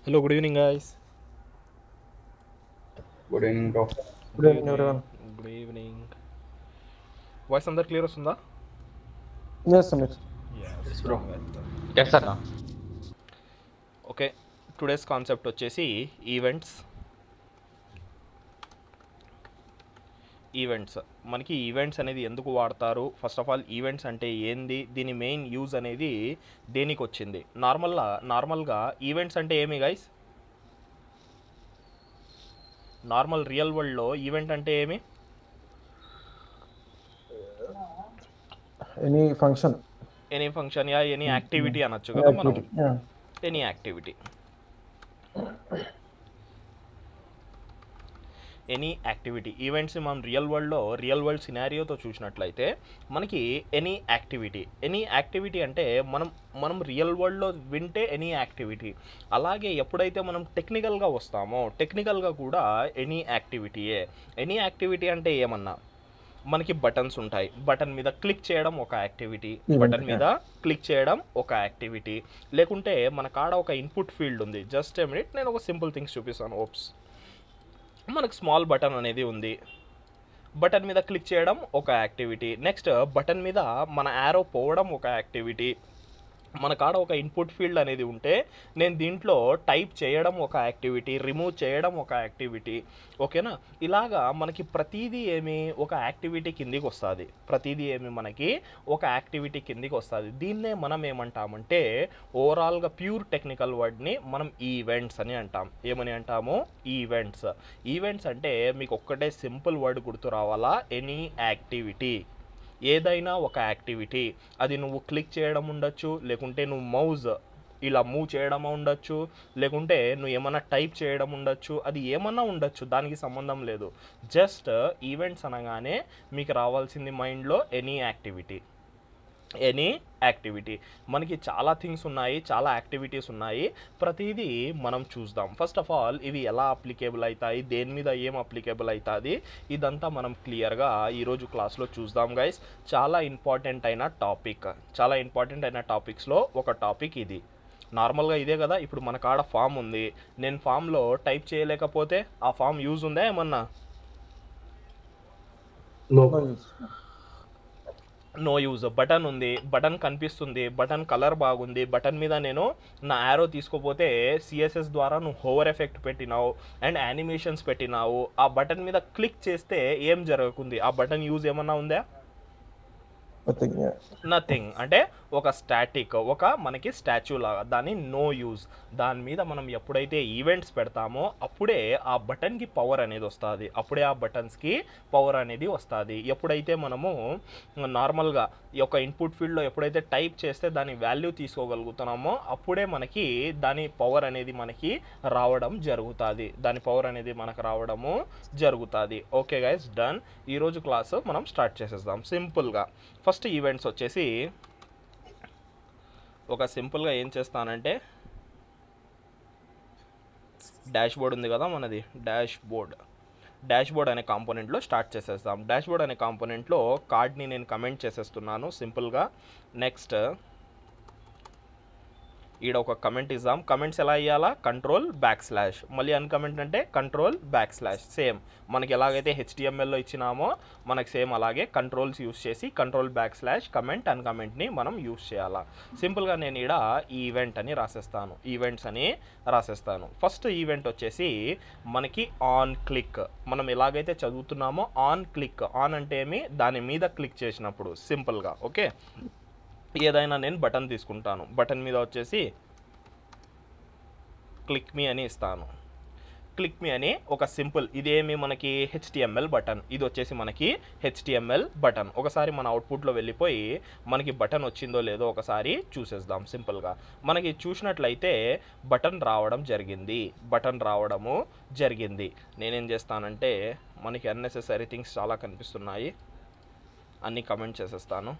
Hello, good evening, guys. Good evening, bro. Good Good evening, evening. everyone. Good evening. Voice under clear వస్తుందా? Yes, Samir. Yes, Yes, done bro. well. Yes, sir. Okay, today's concept వచ్చేసి events. Events మనకి events అనేది ఎందుకు వాడతారు, first of all events అంటే ఏంది, దీని main use అనేది దేనికి వచ్చింది. నార్మల్గా ఈవెంట్స్ అంటే ఏమి గైస్? నార్మల్ రియల్ వరల్డ్లో ఈవెంట్ అంటే ఏమి? Any function? Any function yeah any Yeah. Activity అనొచ్చు Any కదా మనం. activity? Yeah. Any activity, any activity. ఈవెంట్స్ని మనం రియల్ వరల్డ్ సినారియోతో చూసినట్లయితే మనకి ఎనీ యాక్టివిటీ అంటే మనం రియల్ వరల్డ్లో వింటే ఎనీ యాక్టివిటీ. అలాగే ఎప్పుడైతే మనం టెక్నికల్గా వస్తామో టెక్నికల్గా కూడా ఎనీ యాక్టివిటీ అంటే ఏమన్నా మనకి బటన్స్ ఉంటాయి, బటన్ మీద క్లిక్ చేయడం ఒక యాక్టివిటీ, Event. బటన్ మీద క్లిక్ చేయడం ఒక యాక్టివిటీ. లేకుంటే మన కాడ ఒక ఇన్పుట్ ఫీల్డ్ ఉంది. జస్ట్ ఏ మినిట్, నేను ఒక సింపుల్ థింగ్స్ చూపిస్తాను. ఓప్స్, మనకు స్మాల్ బటన్ అనేది ఉంది, బటన్ మీద క్లిక్ చేయడం ఒక యాక్టివిటీ. నెక్స్ట్ బటన్ మీద మన యారో పోవడం ఒక యాక్టివిటీ. మన కాడ ఒక ఇన్పుట్ ఫీల్డ్ అనేది ఉంటే నేను దీంట్లో టైప్ చేయడం ఒక యాక్టివిటీ, రిమూవ్ చేయడం ఒక యాక్టివిటీ. ఓకేనా? ఇలాగా మనకి ప్రతిదీ ఏమి ఒక యాక్టివిటీ కిందికి వస్తుంది. మనకి ఒక యాక్టివిటీ కిందికి వస్తుంది. దీన్నే మనం ఏమంటామంటే ఓవరాల్గా ప్యూర్ టెక్నికల్ వర్డ్ని మనం ఈవెంట్స్ అని అంటాం. ఏమని అంటాము? ఈవెంట్స్. ఈవెంట్స్ అంటే మీకు ఒక్కటే సింపుల్ వర్డ్ గుర్తు రావాలా, ఎనీ యాక్టివిటీ. ఏదైనా ఒక యాక్టివిటీ, అది నువ్వు క్లిక్ చేయడం ఉండొచ్చు, లేకుంటే నువ్వు మౌజ్ ఇలా మూవ్ చేయడం ఉండొచ్చు, లేకుంటే నువ్వు ఏమన్నా టైప్ చేయడం ఉండొచ్చు, అది ఏమన్నా ఉండొచ్చు, దానికి సంబంధం లేదు. జస్ట్ ఈవెంట్స్ అనగానే మీకు రావాల్సింది మైండ్లో ఎనీ యాక్టివిటీ. మనకి చాలా థింగ్స్ ఉన్నాయి, చాలా యాక్టివిటీస్ ఉన్నాయి. ప్రతిదీ మనం చూద్దాం. ఫస్ట్ ఆఫ్ ఆల్ ఇవి ఎలా అప్లికేబుల్ అవుతాయి, దేని మీద ఏం అప్లికేబుల్ అవుతుంది, ఇదంతా మనం క్లియర్గా ఈరోజు క్లాస్లో చూద్దాం గైస్. చాలా ఇంపార్టెంట్ అయిన టాపిక్స్లో ఒక టాపిక్ ఇది. నార్మల్గా ఇదే కదా, ఇప్పుడు మన కాడ ఫామ్ ఉంది, నేను ఫామ్లో టైప్ చేయలేకపోతే ఆ ఫామ్ యూజ్ ఉందా ఏమన్నా? No No. use. No use. Button ఉంది, బటన్ కనిపిస్తుంది, బటన్ కలర్ బాగుంది, బటన్ మీద నేను నా యారో తీసుకోపోతే సిఎస్ఎస్ ద్వారా నువ్వు హోవర్ ఎఫెక్ట్ పెట్టినావు అండ్ యానిమేషన్స్ పెట్టినావు, ఆ బటన్ మీద క్లిక్ చేస్తే ఏం జరుగుతుంది? ఆ బటన్ యూజ్ ఏమన్నా ఉందా? Nothing. Yeah. నథింగ్. అంటే ఒక స్టాటిక్, ఒక మనకి స్టాచ్యూ లాగా, దాన్ని నో యూజ్. దాని మీద మనం ఎప్పుడైతే ఈవెంట్స్ పెడతామో అప్పుడే ఆ బటన్కి పవర్ అనేది వస్తుంది, అప్పుడే ఆ బటన్స్కి పవర్ అనేది వస్తుంది. ఎప్పుడైతే మనము నార్మల్గా ఈ యొక్క ఇన్పుట్ ఫీల్డ్లో ఎప్పుడైతే టైప్ చేస్తే దాని వాల్యూ తీసుకోగలుగుతున్నామో అప్పుడే మనకి దాని పవర్ అనేది మనకి రావడం జరుగుతుంది. Okay guys, done. ఈరోజు క్లాస్ మనం స్టార్ట్ చేసేద్దాం సింపుల్గా. ఫస్ట్ ఈవెంట్స్ వచ్చేసి ఒక సింపుల్గా ఏం చేస్తానంటే, డాష్ బోర్డ్ ఉంది కదా మనది, డాష్ బోర్డ్ అనే కాంపోనెంట్లో స్టార్ట్ చేసేస్తాం. డాష్ బోర్డ్ అనే కాంపోనెంట్లో కార్డ్ని నేను కమెంట్ చేసేస్తున్నాను సింపుల్గా. నెక్స్ట్ ఈడ ఒక కమెంట్ ఇద్దాం. కమెంట్స్ ఎలా ఇవ్వాలా? కంట్రోల్/, మళ్ళీ అన్కమెంట్ అంటే కంట్రోల్/. సేమ్ మనకి ఎలాగైతే హెచ్టిఎంఎల్లో ఇచ్చినామో మనకి సేమ్ అలాగే కంట్రోల్స్ యూస్ చేసి కంట్రోల్/, కమెంట్ అన్కమెంట్ని మనం యూస్ చేయాలా. సింపుల్గా నేను ఈడ ఈవెంట్స్ అని రాసేస్తాను. ఫస్ట్ ఈవెంట్ వచ్చేసి మనకి ఆన్ క్లిక్. మనం ఎలాగైతే చదువుతున్నామో ఆన్ క్లిక్, ఆన్ అంటే ఏమి, దాని మీద క్లిక్ చేసినప్పుడు సింపుల్గా. ఓకే, ఏదైనా నేను బటన్ తీసుకుంటాను, బటన్ మీద వచ్చేసి క్లిక్ మీ అని ఇస్తాను. క్లిక్ మీ అని ఒక సింపుల్, ఇదేమి మనకి హెచ్టిఎంఎల్ బటన్, ఇది వచ్చేసి మనకి హెచ్టిఎంఎల్ బటన్. ఒకసారి మన అవుట్పుట్లో వెళ్ళిపోయి మనకి బటన్ వచ్చిందో లేదో ఒకసారి చూసేద్దాం సింపుల్గా. మనకి చూసినట్లయితే బటన్ రావడము జరిగింది. నేనేం చేస్తానంటే, మనకి అన్నెసెసరీ థింగ్స్ చాలా కనిపిస్తున్నాయి, అన్నీ కమెంట్ చేసేస్తాను.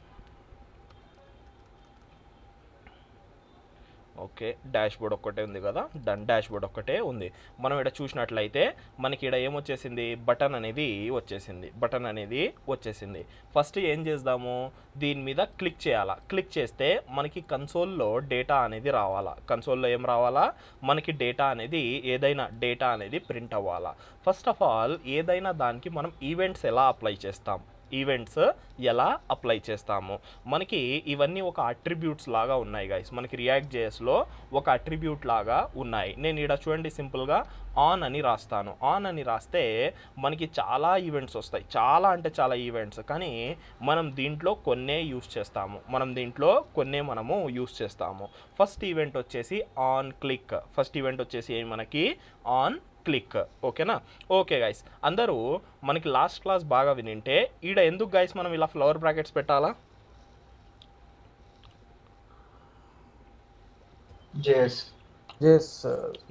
ఓకే, డాష్ బోర్డ్ ఒక్కటే ఉంది కదా, డన్. డాష్ బోర్డ్ ఒక్కటే ఉంది. మనం ఇక్కడ చూసినట్లయితే మనకి ఇక్కడ ఏమొచ్చేసింది, బటన్ అనేది వచ్చేసింది. ఫస్ట్ ఏం చేద్దాము, దీని మీద క్లిక్ చేయాలా. క్లిక్ చేస్తే మనకి కన్సోల్లో డేటా అనేది రావాలా. కన్సోల్లో ఏం రావాలా, మనకి డేటా అనేది, ఏదైనా డేటా అనేది ప్రింట్ అవ్వాలా. ఫస్ట్ ఆఫ్ ఆల్ ఏదైనా దానికి మనం ఈవెంట్స్ ఎలా అప్లై చేస్తాము, మనకి ఇవన్నీ ఒక అట్రిబ్యూట్స్ లాగా ఉన్నాయి గైస్. మనకి రియాక్ట్ జేఎస్లో ఒక అట్రిబ్యూట్ లాగా ఉన్నాయి. నేను ఇక్కడ చూడండి సింపుల్గా ఆన్ అని రాస్తాను. ఆన్ అని రాస్తే మనకి చాలా ఈవెంట్స్ వస్తాయి, చాలా అంటే చాలా ఈవెంట్స్. కానీ మనం దీంట్లో కొన్నే యూస్ చేస్తాము. ఫస్ట్ ఈవెంట్ వచ్చేసి ఆన్ క్లిక్. మనకి ఆన్ క్లిక్. ఓకేనా? ఓకే గైస్, అందరూ మనకి లాస్ట్ క్లాస్ బాగా వినింటే ఈడ ఎందుకు గైస్ మనం ఇలా ఫ్లవర్ బ్రాకెట్స్ పెట్టాలా?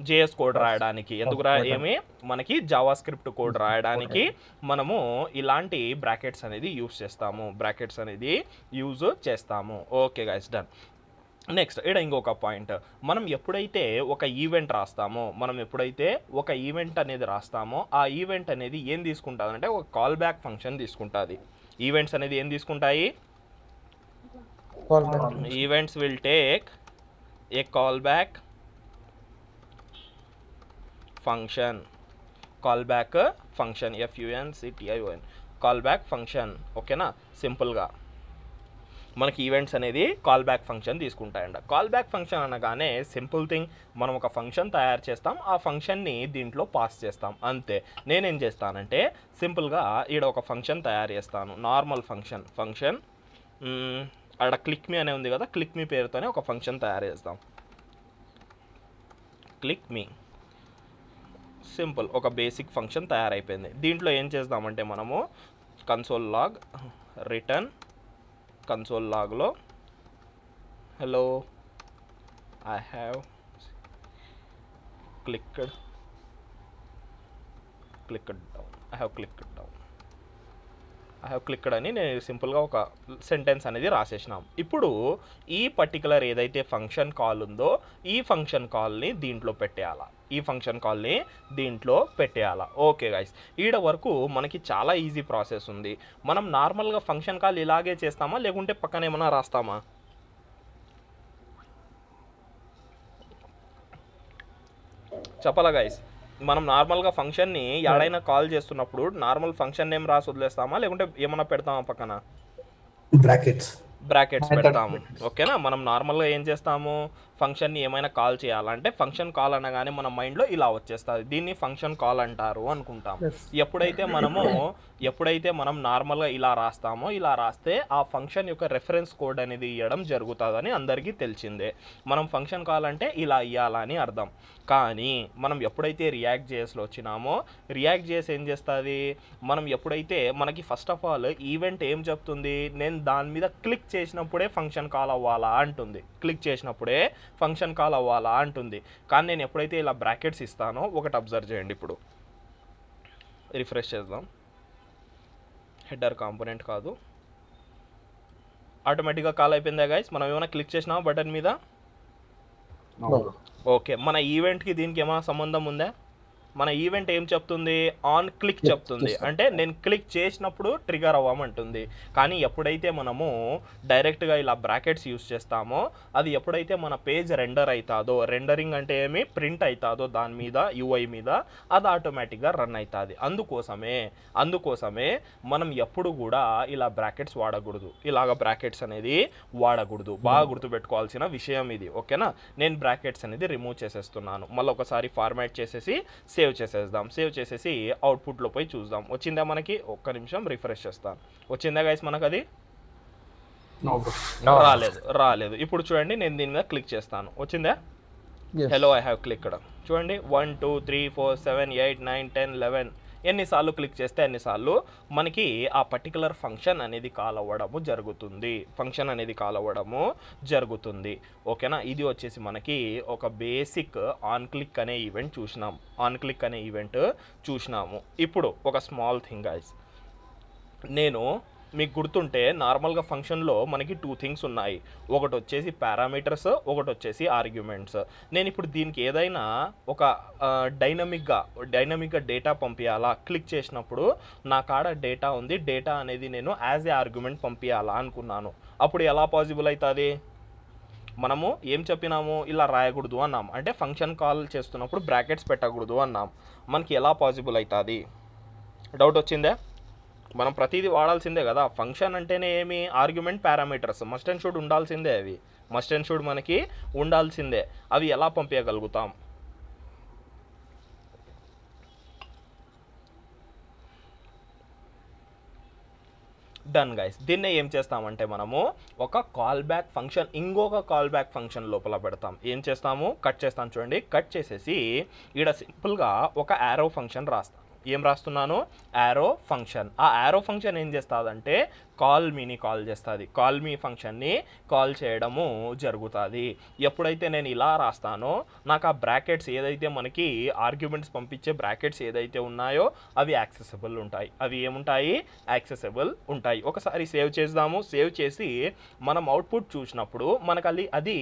జేఎస్ కోడ్ రాయడానికి. ఏమి మనకి జావా స్క్రిప్ట్ కోడ్ రాయడానికి మనము ఇలాంటి బ్రాకెట్స్ అనేది యూజ్ చేస్తాము. Okay guys, done. నెక్స్ట్ ఇక్కడ ఇంకొక పాయింట్, మనం ఎప్పుడైతే ఒక ఈవెంట్ అనేది రాస్తామో ఆ ఈవెంట్ అనేది ఏం తీసుకుంటుంది అంటే ఒక కాల్ బ్యాక్ ఫంక్షన్ తీసుకుంటుంది. ఈవెంట్స్ అనేది ఏం తీసుకుంటాయి, events will take a callback function, FUNCTION, callback function. ఓకేనా? సింపుల్గా మనకి ఈవెంట్స్ అనేది కాల్ బ్యాక్ ఫంక్షన్ తీసుకుంటాయంట. కాల్ బ్యాక్ ఫంక్షన్ అనగానే సింపుల్ థింగ్, మనం ఒక ఫంక్షన్ తయారు చేస్తాం, ఆ ఫంక్షన్ని దీంట్లో పాస్ చేస్తాం, అంతే. నేనేం చేస్తానంటే సింపుల్గా ఈడ ఒక ఫంక్షన్ తయారు చేస్తాను, నార్మల్ ఫంక్షన్. ఆడ క్లిక్ మీ అనే ఉంది కదా, క్లిక్ మీ పేరుతోనే ఒక ఫంక్షన్ తయారు చేస్తాం. క్లిక్ మీ, సింపుల్ ఒక బేసిక్ ఫంక్షన్ తయారైపోయింది. దీంట్లో ఏం చేద్దామంటే మనము కన్సోల్ లాగ్ రిటర్న్, కన్సోల్ లాగ్లో హలో ఐ హ్యావ్ క్లిక్డ్ అని నేను సింపుల్గా ఒక సెంటెన్స్ అనేది రాసేసినాం. ఇప్పుడు ఈ పర్టికులర్ ఏదైతే ఫంక్షన్ కాల్ ఉందో ఈ ఫంక్షన్ కాల్ని దీంట్లో పెట్టేయాలా. ఓకే గైస్, ఈడ వరకు మనకి చాలా ఈజీ ప్రాసెస్ ఉంది. మనం నార్మల్గా ఫంక్షన్ కాల్ ఇలాగే చేస్తామా, లేకుంటే పక్కన ఏమైనా రాస్తామా? చెప్పాలా గైస్, మనం నార్మల్గా ఫంక్షన్ని ఎక్కడైనా కాల్ చేస్తున్నప్పుడు నార్మల్ ఫంక్షన్ నేమ్ రాసి వదిలేస్తామా, లేకుంటే ఏమైనా పెడతామా పక్కన? బ్రాకెట్స్ పెడతాము. ఓకేనా? మనం నార్మల్గా ఏం చేస్తాము, ఫంక్షన్ని ఏమైనా కాల్ చేయాలంటే ఫంక్షన్ కాల్ అనగానే మన మైండ్లో ఇలా వచ్చేస్తుంది, దీన్ని ఫంక్షన్ కాల్ అంటారు అనుకుంటాం. ఎప్పుడైతే మనం నార్మల్గా ఇలా రాస్తే ఆ ఫంక్షన్ యొక్క రెఫరెన్స్ కోడ్ అనేది ఇవ్వడం జరుగుతుందని అందరికీ తెలిసిందే. మనం ఫంక్షన్ కాల్ అంటే ఇలా ఇవ్వాలని అర్థం. కానీ మనం ఎప్పుడైతే రియాక్ట్ జేఎస్లో వచ్చినామో రియాక్ట్ జేఎస్ ఏం చేస్తుంది, మనం ఎప్పుడైతే మనకి ఫస్ట్ ఆఫ్ ఆల్ ఈవెంట్ ఏం చెప్తుంది, నేను దాని మీద క్లిక్ చేసినప్పుడే ఫంక్షన్ కాల్ అవ్వాలా అంటుంది. కానీ నేను ఎప్పుడైతే ఇలా బ్రాకెట్స్ ఇస్తానో ఒకటి అబ్జర్వ్ చేయండి. ఇప్పుడు రిఫ్రెష్ చేద్దాం, హెడర్ కాంపోనెంట్ కాదు, ఆటోమేటిక్గా కాల్ అయిపోయిందా గైస్? మనం ఏమైనా క్లిక్ చేసినామా బటన్ మీద? ఓకే, మన ఈవెంట్కి దీనికి ఏమైనా సంబంధం ఉందా? మన ఈవెంట్ ఏం చెప్తుంది, ఆన్ క్లిక్ చెప్తుంది, అంటే నేను క్లిక్ చేసినప్పుడు ట్రిగర్ అవ్వమంటుంది. కానీ ఎప్పుడైతే మనము డైరెక్ట్గా ఇలా బ్రాకెట్స్ యూస్ చేస్తామో అది ఎప్పుడైతే మన పేజ్ రెండర్ అవుతుందో, రెండరింగ్ అంటే ఏమి ప్రింట్ అవుతుందో దాని మీద UI మీద, అది ఆటోమేటిక్గా రన్ అవుతుంది. అందుకోసమే మనం ఎప్పుడు కూడా ఇలా బ్రాకెట్స్ వాడకూడదు, బ్రాకెట్స్ అనేది వాడకూడదు. బాగా గుర్తుపెట్టుకోవాల్సిన విషయం ఇది. ఓకేనా? నేను బ్రాకెట్స్ అనేది రిమూవ్ చేసేస్తున్నాను. మళ్ళీ ఒకసారి ఫార్మాట్ చేసేసి సేవ్ చేసేసి అవుట్పుట్లో పోయి చూద్దాం. వచ్చిందా మనకి? ఒక్క నిమిషం రిఫ్రెష్ చేస్తాను. వచ్చిందా గైస్ మనకు? అది రాలేదు. ఇప్పుడు చూడండి, నేను దీని మీద క్లిక్ చేస్తాను. వచ్చిందా? Hello I have clicked. చూడండి 1 2 3 4 7 8 9 10 11 ఎన్నిసార్లు క్లిక్ చేస్తే అన్నిసార్లు మనకి ఆ పర్టికులర్ ఫంక్షన్ అనేది కాల్ అవ్వడము జరుగుతుంది. ఓకేనా? ఇది వచ్చేసి మనకి ఒక బేసిక్ ఆన్ క్లిక్ అనే ఈవెంట్ చూసినాము. ఇప్పుడు ఒక స్మాల్ థింగ్ గైస్, నేను మీకు గుర్తుంటే నార్మల్గా ఫంక్షన్లో మనకి 2 థింగ్స్ ఉన్నాయి. ఒకటి వచ్చేసి పారామీటర్స్, ఒకటి వచ్చేసి ఆర్గ్యుమెంట్స్. నేను ఇప్పుడు దీనికి ఏదైనా ఒక డైనమిక్గా డేటా పంపించాలా క్లిక్ చేసినప్పుడు నా కాడ డేటా ఉంది, డేటా అనేది నేను యాజ్ ఏ ఆర్గ్యుమెంట్ పంపించాలా అనుకున్నాను. అప్పుడు ఎలా పాసిబుల్ అవుతుంది? మనము ఏం చెప్పినాము, ఇలా రాయకూడదు అన్నాం, అంటే ఫంక్షన్ కాల్ చేస్తున్నప్పుడు బ్రాకెట్స్ పెట్టకూడదు అన్నాం. మనకి ఎలా పాసిబుల్ అవుతుంది? డౌట్ వచ్చిందే? మనం ప్రతిదీ వాడాల్సిందే కదా. ఫంక్షన్ అంటేనే ఏమి, argument parameters must and should ఉండాల్సిందే. అవి మస్ట్ అండ్ షుడ్ మనకి ఉండాల్సిందే. అవి ఎలా పంపించగలుగుతాం? Done guys. దీన్నే ఏం చేస్తామంటే మనము ఒక కాల్ బ్యాక్ ఫంక్షన్ ఇంకొక కాల్ బ్యాక్ ఫంక్షన్ లోపల పెడతాం. ఏం చేస్తాము, కట్ చేస్తాను చూడండి. కట్ చేసేసి ఇక్కడ సింపుల్గా ఒక యారో ఫంక్షన్ రాస్తాం. ఏం రాస్తున్నాను? Arrow function. ఆ యారో ఫంక్షన్ ఏం చేస్తుందంటే కాల్ మీని కాల్ చేస్తుంది. కాల్ మీ ఫంక్షన్ని కాల్ చేయడము జరుగుతుంది. ఎప్పుడైతే నేను ఇలా రాస్తానో నాకు ఆ బ్రాకెట్స్ ఏదైతే మనకి ఆర్గ్యుమెంట్స్ పంపించే బ్రాకెట్స్ ఏదైతే ఉన్నాయో అవి యాక్సెసిబుల్ ఉంటాయి. అవి ఏముంటాయి? యాక్సెసిబుల్ ఉంటాయి. ఒకసారి సేవ్ చేద్దాము. సేవ్ చేసి మనం అవుట్పుట్ చూసినప్పుడు మనకు అది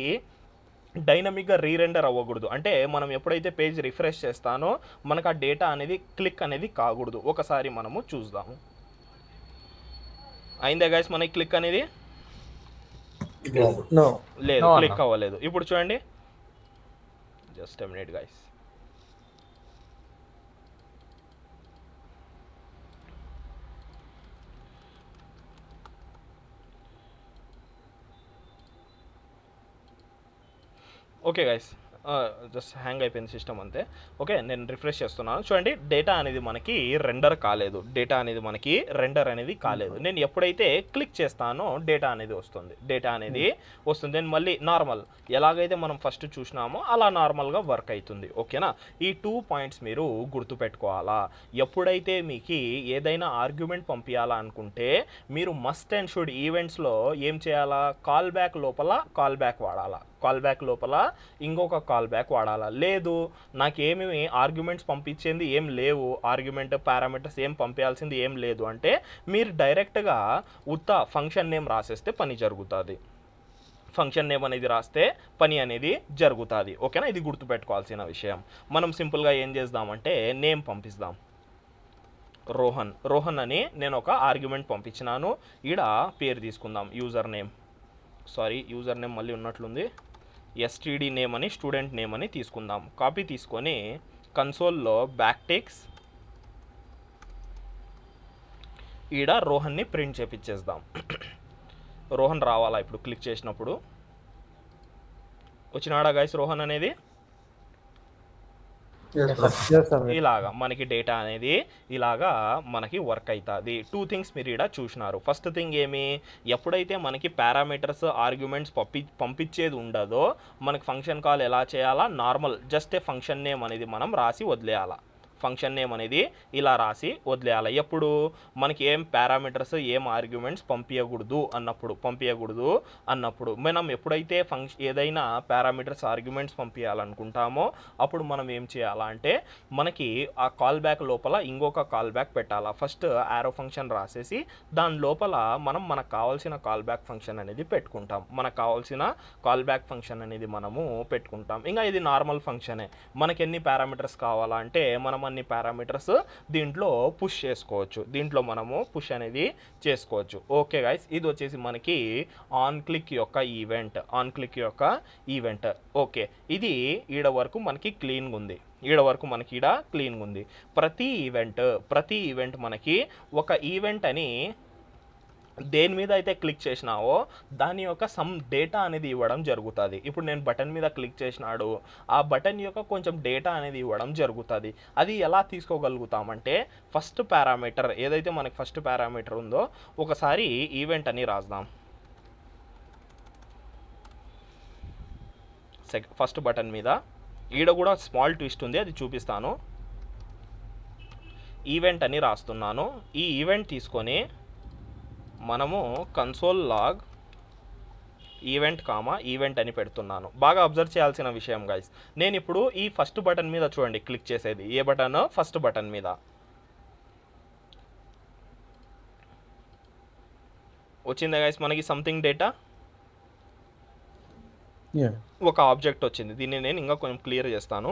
డైనమిక్గా రీరెండర్ అవ్వకూడదు. అంటే మనం ఎప్పుడైతే పేజ్ రిఫ్రెష్ చేస్తానో మనకు ఆ డేటా అనేది క్లిక్ అనేది కాకూడదు. ఒకసారి మనము చూద్దాము. అయిందా గైస్ మనకి క్లిక్ అనేది? లేదు, క్లిక్ అవ్వలేదు. ఇప్పుడు చూడండి, just a minute guys. Okay guys, just hang అయిపోయింది సిస్టమ్ అంతే. ఓకే, నేను రిఫ్రెష్ చేస్తున్నాను. చూడండి, డేటా అనేది మనకి రెండర్ కాలేదు. నేను ఎప్పుడైతే క్లిక్ చేస్తానో డేటా అనేది వస్తుంది. నేను మళ్ళీ నార్మల్ ఎలాగైతే మనం ఫస్ట్ చూసినామో అలా నార్మల్గా వర్క్ అవుతుంది. ఓకేనా? ఈ 2 పాయింట్స్ మీరు గుర్తుపెట్టుకోవాలా. ఎప్పుడైతే మీకు ఏదైనా ఆర్గ్యుమెంట్ పంపించాలా అనుకుంటే మీరు మస్ట్ అండ్ షుడ్ ఈవెంట్స్లో ఏం చేయాలా? కాల్ బ్యాక్ లోపల కాల్ బ్యాక్ వాడాలా. కాల్ బ్యాక్ లోపల ఇంకొక కాల్ బ్యాక్ వాడాలా. లేదు నాకేమి ఆర్గ్యుమెంట్స్ పంపించేది ఏం లేవు, ఆర్గ్యుమెంట్ పారామీటర్స్ ఏం పంపించాల్సింది ఏం లేదు అంటే మీరు డైరెక్ట్గా ఉత్త ఫంక్షన్ నేమ్ రాసేస్తే పని జరుగుతుంది. ఫంక్షన్ నేమ్ అనేది రాస్తే పని అనేది జరుగుతుంది. ఓకేనా? ఇది గుర్తుపెట్టుకోవాల్సిన విషయం. మనం సింపుల్గా ఏం చేద్దామంటే నేమ్ పంపిస్తాం. రోహన్ అని నేను ఒక ఆర్గ్యుమెంట్ పంపించినాను. ఈడ పేరు తీసుకుందాం. యూజర్ నేమ్ మళ్ళీ ఉన్నట్లుంది. STD నేమ్ అని, స్టూడెంట్ నేమ్ అని తీసుకుందాం. కాపీ తీసుకొని కన్సోల్లో బ్యాక్ టెక్స్ట్ ఈడ రోహన్ని ప్రింట్ చేపించేద్దాం. రోహన్ రావాలా ఇప్పుడు క్లిక్ చేసినప్పుడు? వచ్చినాడా గైస్ రోహన్ అనేది? ఇలాగా మనకి డేటా అనేది ఇలాగా మనకి వర్క్ అవుతుంది. 2 థింగ్స్ మీరు ఇక్కడ చూసినారు. ఫస్ట్ థింగ్ ఏమి, ఎప్పుడైతే మనకి పారామీటర్స్ ఆర్గ్యుమెంట్స్ పంపించేది ఉండదో మనకి ఫంక్షన్ కాల్ ఎలా చేయాలా? Normal just a function name అనేది మనం రాసి వదిలేయాలా. ఫంక్షన్ నేమ్ అనేది ఇలా రాసి వదిలేయాలి. ఎప్పుడు మనకి ఏం పారామీటర్స్ ఏం ఆర్గ్యుమెంట్స్ పంపించకూడదు అన్నప్పుడు మనం ఎప్పుడైతే ఏదైనా పారామీటర్స్ ఆర్గ్యుమెంట్స్ పంపించాలనుకుంటామో అప్పుడు మనం ఏం చేయాలా అంటే మనకి ఆ కాల్ బ్యాక్ లోపల ఇంకొక కాల్ బ్యాక్ పెట్టాలా. ఫస్ట్ యారో ఫంక్షన్ రాసేసి దాని లోపల మనకు కావాల్సిన కాల్ బ్యాక్ ఫంక్షన్ అనేది పెట్టుకుంటాం. ఇంకా ఇది నార్మల్ ఫంక్షనే. మనకి ఎన్ని పారామీటర్స్ కావాలా అంటే మనం అన్ని పారామీటర్స్ దీంట్లో పుష్ చేసుకోవచ్చు. మనము పుష్ అనేది చేసుకోవచ్చు. ఓకే గైస్, ఇది వచ్చేసి మనకి ఆన్ క్లిక్ యొక్క ఈవెంట్. ఓకే, ఇది ఈడ వరకు మనకి క్లీన్గా ఉంది. ప్రతి ఈవెంట్ మనకి ఒక ఈవెంట్ అని దేని మీద అయితే క్లిక్ చేసినావో దాని యొక్క సమ్ డేటా అనేది ఇవ్వడం జరుగుతుంది. ఇప్పుడు నేను బటన్ మీద క్లిక్ చేసినాడు, ఆ బటన్ యొక్క కొంచెం డేటా అనేది ఇవ్వడం జరుగుతుంది. అది ఎలా తీసుకోగలుగుతామంటే ఫస్ట్ పారామీటర్ ఏదైతే మనకి ఫస్ట్ పారామీటర్ ఉందో ఒకసారి ఈవెంట్ అని రాద్దాం. ఫస్ట్ బటన్ మీద ఈడ కూడా స్మాల్ ట్విస్ట్ ఉంది, అది చూపిస్తాను. ఈవెంట్ అని రాస్తున్నాను. ఈ ఈవెంట్ తీసుకొని మనము కన్సోల్ లాగ్ ఈవెంట్ అని పెడుతున్నాను. బాగా అబ్జర్వ్ చేయాల్సిన విషయం గైస్, నేను ఇప్పుడు ఈ ఫస్ట్ బటన్ మీద చూడండి క్లిక్ చేసేది. ఏ బటన్? ఫస్ట్ బటన్ మీద. వచ్చిందా గైస్ మనకి సంథింగ్ డేటా, Yeah. ఒక ఆబ్జెక్ట్ వచ్చింది. దీన్ని నేను ఇంకా కొంచెం క్లియర్ చేస్తాను.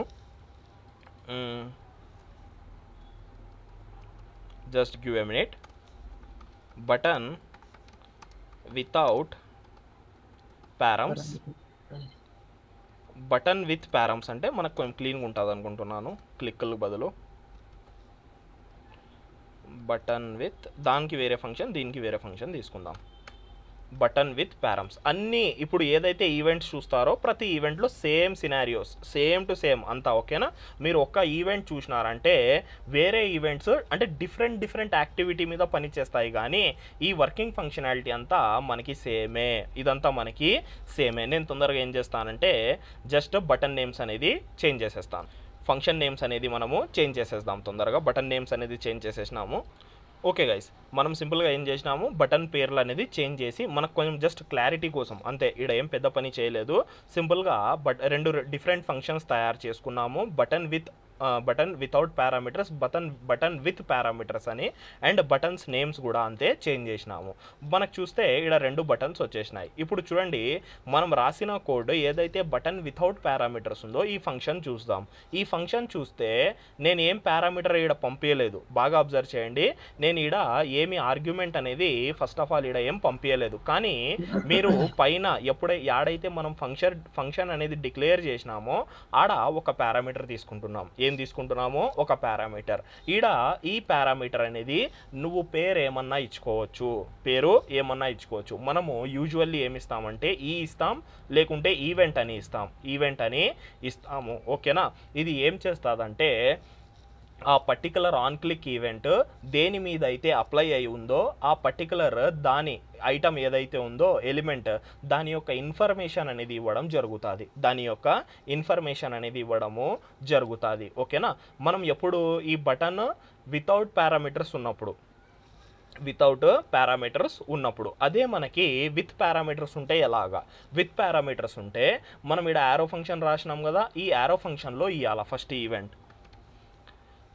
Just give a minute. Button without params, button with params అంటే మనకు కొంచెం క్లీన్గా ఉంటుంది అనుకుంటున్నాను, క్లిక్లు బదులు. బటన్ విత్, దానికి వేరే ఫంక్షన్, దీనికి వేరే ఫంక్షన్ తీసుకుందాం. బటన్ విత్ పారమ్స్ అన్నీ ఇప్పుడు ఏదైతే ఈవెంట్స్ చూస్తారో ప్రతి ఈవెంట్లో same scenarios, same to same అంతా ఓకేనా. మీరు ఒక్క ఈవెంట్ చూసినారంటే వేరే ఈవెంట్స్ అంటే డిఫరెంట్ యాక్టివిటీ మీద పనిచేస్తాయి, కానీ ఈ వర్కింగ్ ఫంక్షనాలిటీ అంతా మనకి సేమే, ఇదంతా మనకి సేమే. నేను తొందరగా ఏం చేస్తానంటే జస్ట్ బటన్ నేమ్స్ అనేది చేంజ్ చేసేస్తాను. ఫంక్షన్ నేమ్స్ అనేది మనము చేంజ్ చేసేద్దాం తొందరగా. బటన్ నేమ్స్ అనేది చేంజ్ చేసేసినాము. ఓకే గైస్, మనం సింపుల్గా ఏం చేసినాము, బటన్ పేర్లు అనేది చేంజ్ చేసి మనకు కొంచెం జస్ట్ క్లారిటీ కోసం అంతే, ఇక్కడ ఏం పెద్ద పని చేయలేదు. సింపుల్గా రెండు డిఫరెంట్ ఫంక్షన్స్ తయారు చేసుకున్నాము. Button without parameters, button with parameters అని, అండ్ బటన్స్ నేమ్స్ కూడా అంతే చేంజ్ చేసినాము. మనకు చూస్తే ఇక్కడ రెండు బటన్స్ వచ్చేసినాయి. ఇప్పుడు చూడండి, మనం రాసిన కోడ్ ఏదైతే బటన్ వితౌట్ పారామీటర్స్ ఉందో ఈ ఫంక్షన్ చూద్దాం. ఈ ఫంక్షన్ చూస్తే నేను ఏం పారామీటర్ ఇక్కడ పంపించలేదు, బాగా అబ్జర్వ్ చేయండి. నేను ఇక్కడ ఏమి ఆర్గ్యుమెంట్ అనేది ఫస్ట్ ఆఫ్ ఆల్ ఇక్కడ ఏం పంపించలేదు, కానీ మీరు పైన యాడైతే మనం ఫంక్షన్ అనేది డిక్లేర్ చేసినామో ఆడ ఒక పారామీటర్ తీసుకుంటున్నాం. ఏం తీసుకుంటున్నామో ఒక పారామీటర్. ఈ పారామీటర్ అనేది నువ్వు పేరు ఏమన్నా ఇచ్చుకోవచ్చు. మనము యూజువల్లీ ఏమి ఇస్తామంటే ఇస్తాం, లేకుంటే ఈవెంట్ అని ఇస్తాము ఓకేనా. ఇది ఏం చేస్తుందంటే ఆ పర్టికులర్ ఆన్ క్లిక్ ఈవెంట్ దేని మీద అయితే అప్లై అయి ఉందో ఆ పర్టికులర్ దాని ఐటమ్ ఏదైతే ఉందో ఎలిమెంట్, దాని యొక్క ఇన్ఫర్మేషన్ అనేది ఇవ్వడం జరుగుతుంది ఓకేనా. మనం ఎప్పుడు ఈ బటన్ వితౌట్ పారామీటర్స్ ఉన్నప్పుడు అదే మనకి విత్ పారామీటర్స్ ఉంటే ఎలాగా, విత్ పారామీటర్స్ ఉంటే మనం ఇక్కడ యారో ఫంక్షన్ రాసినాం కదా, ఈ యారో ఫంక్షన్లో ఇవ్వాలా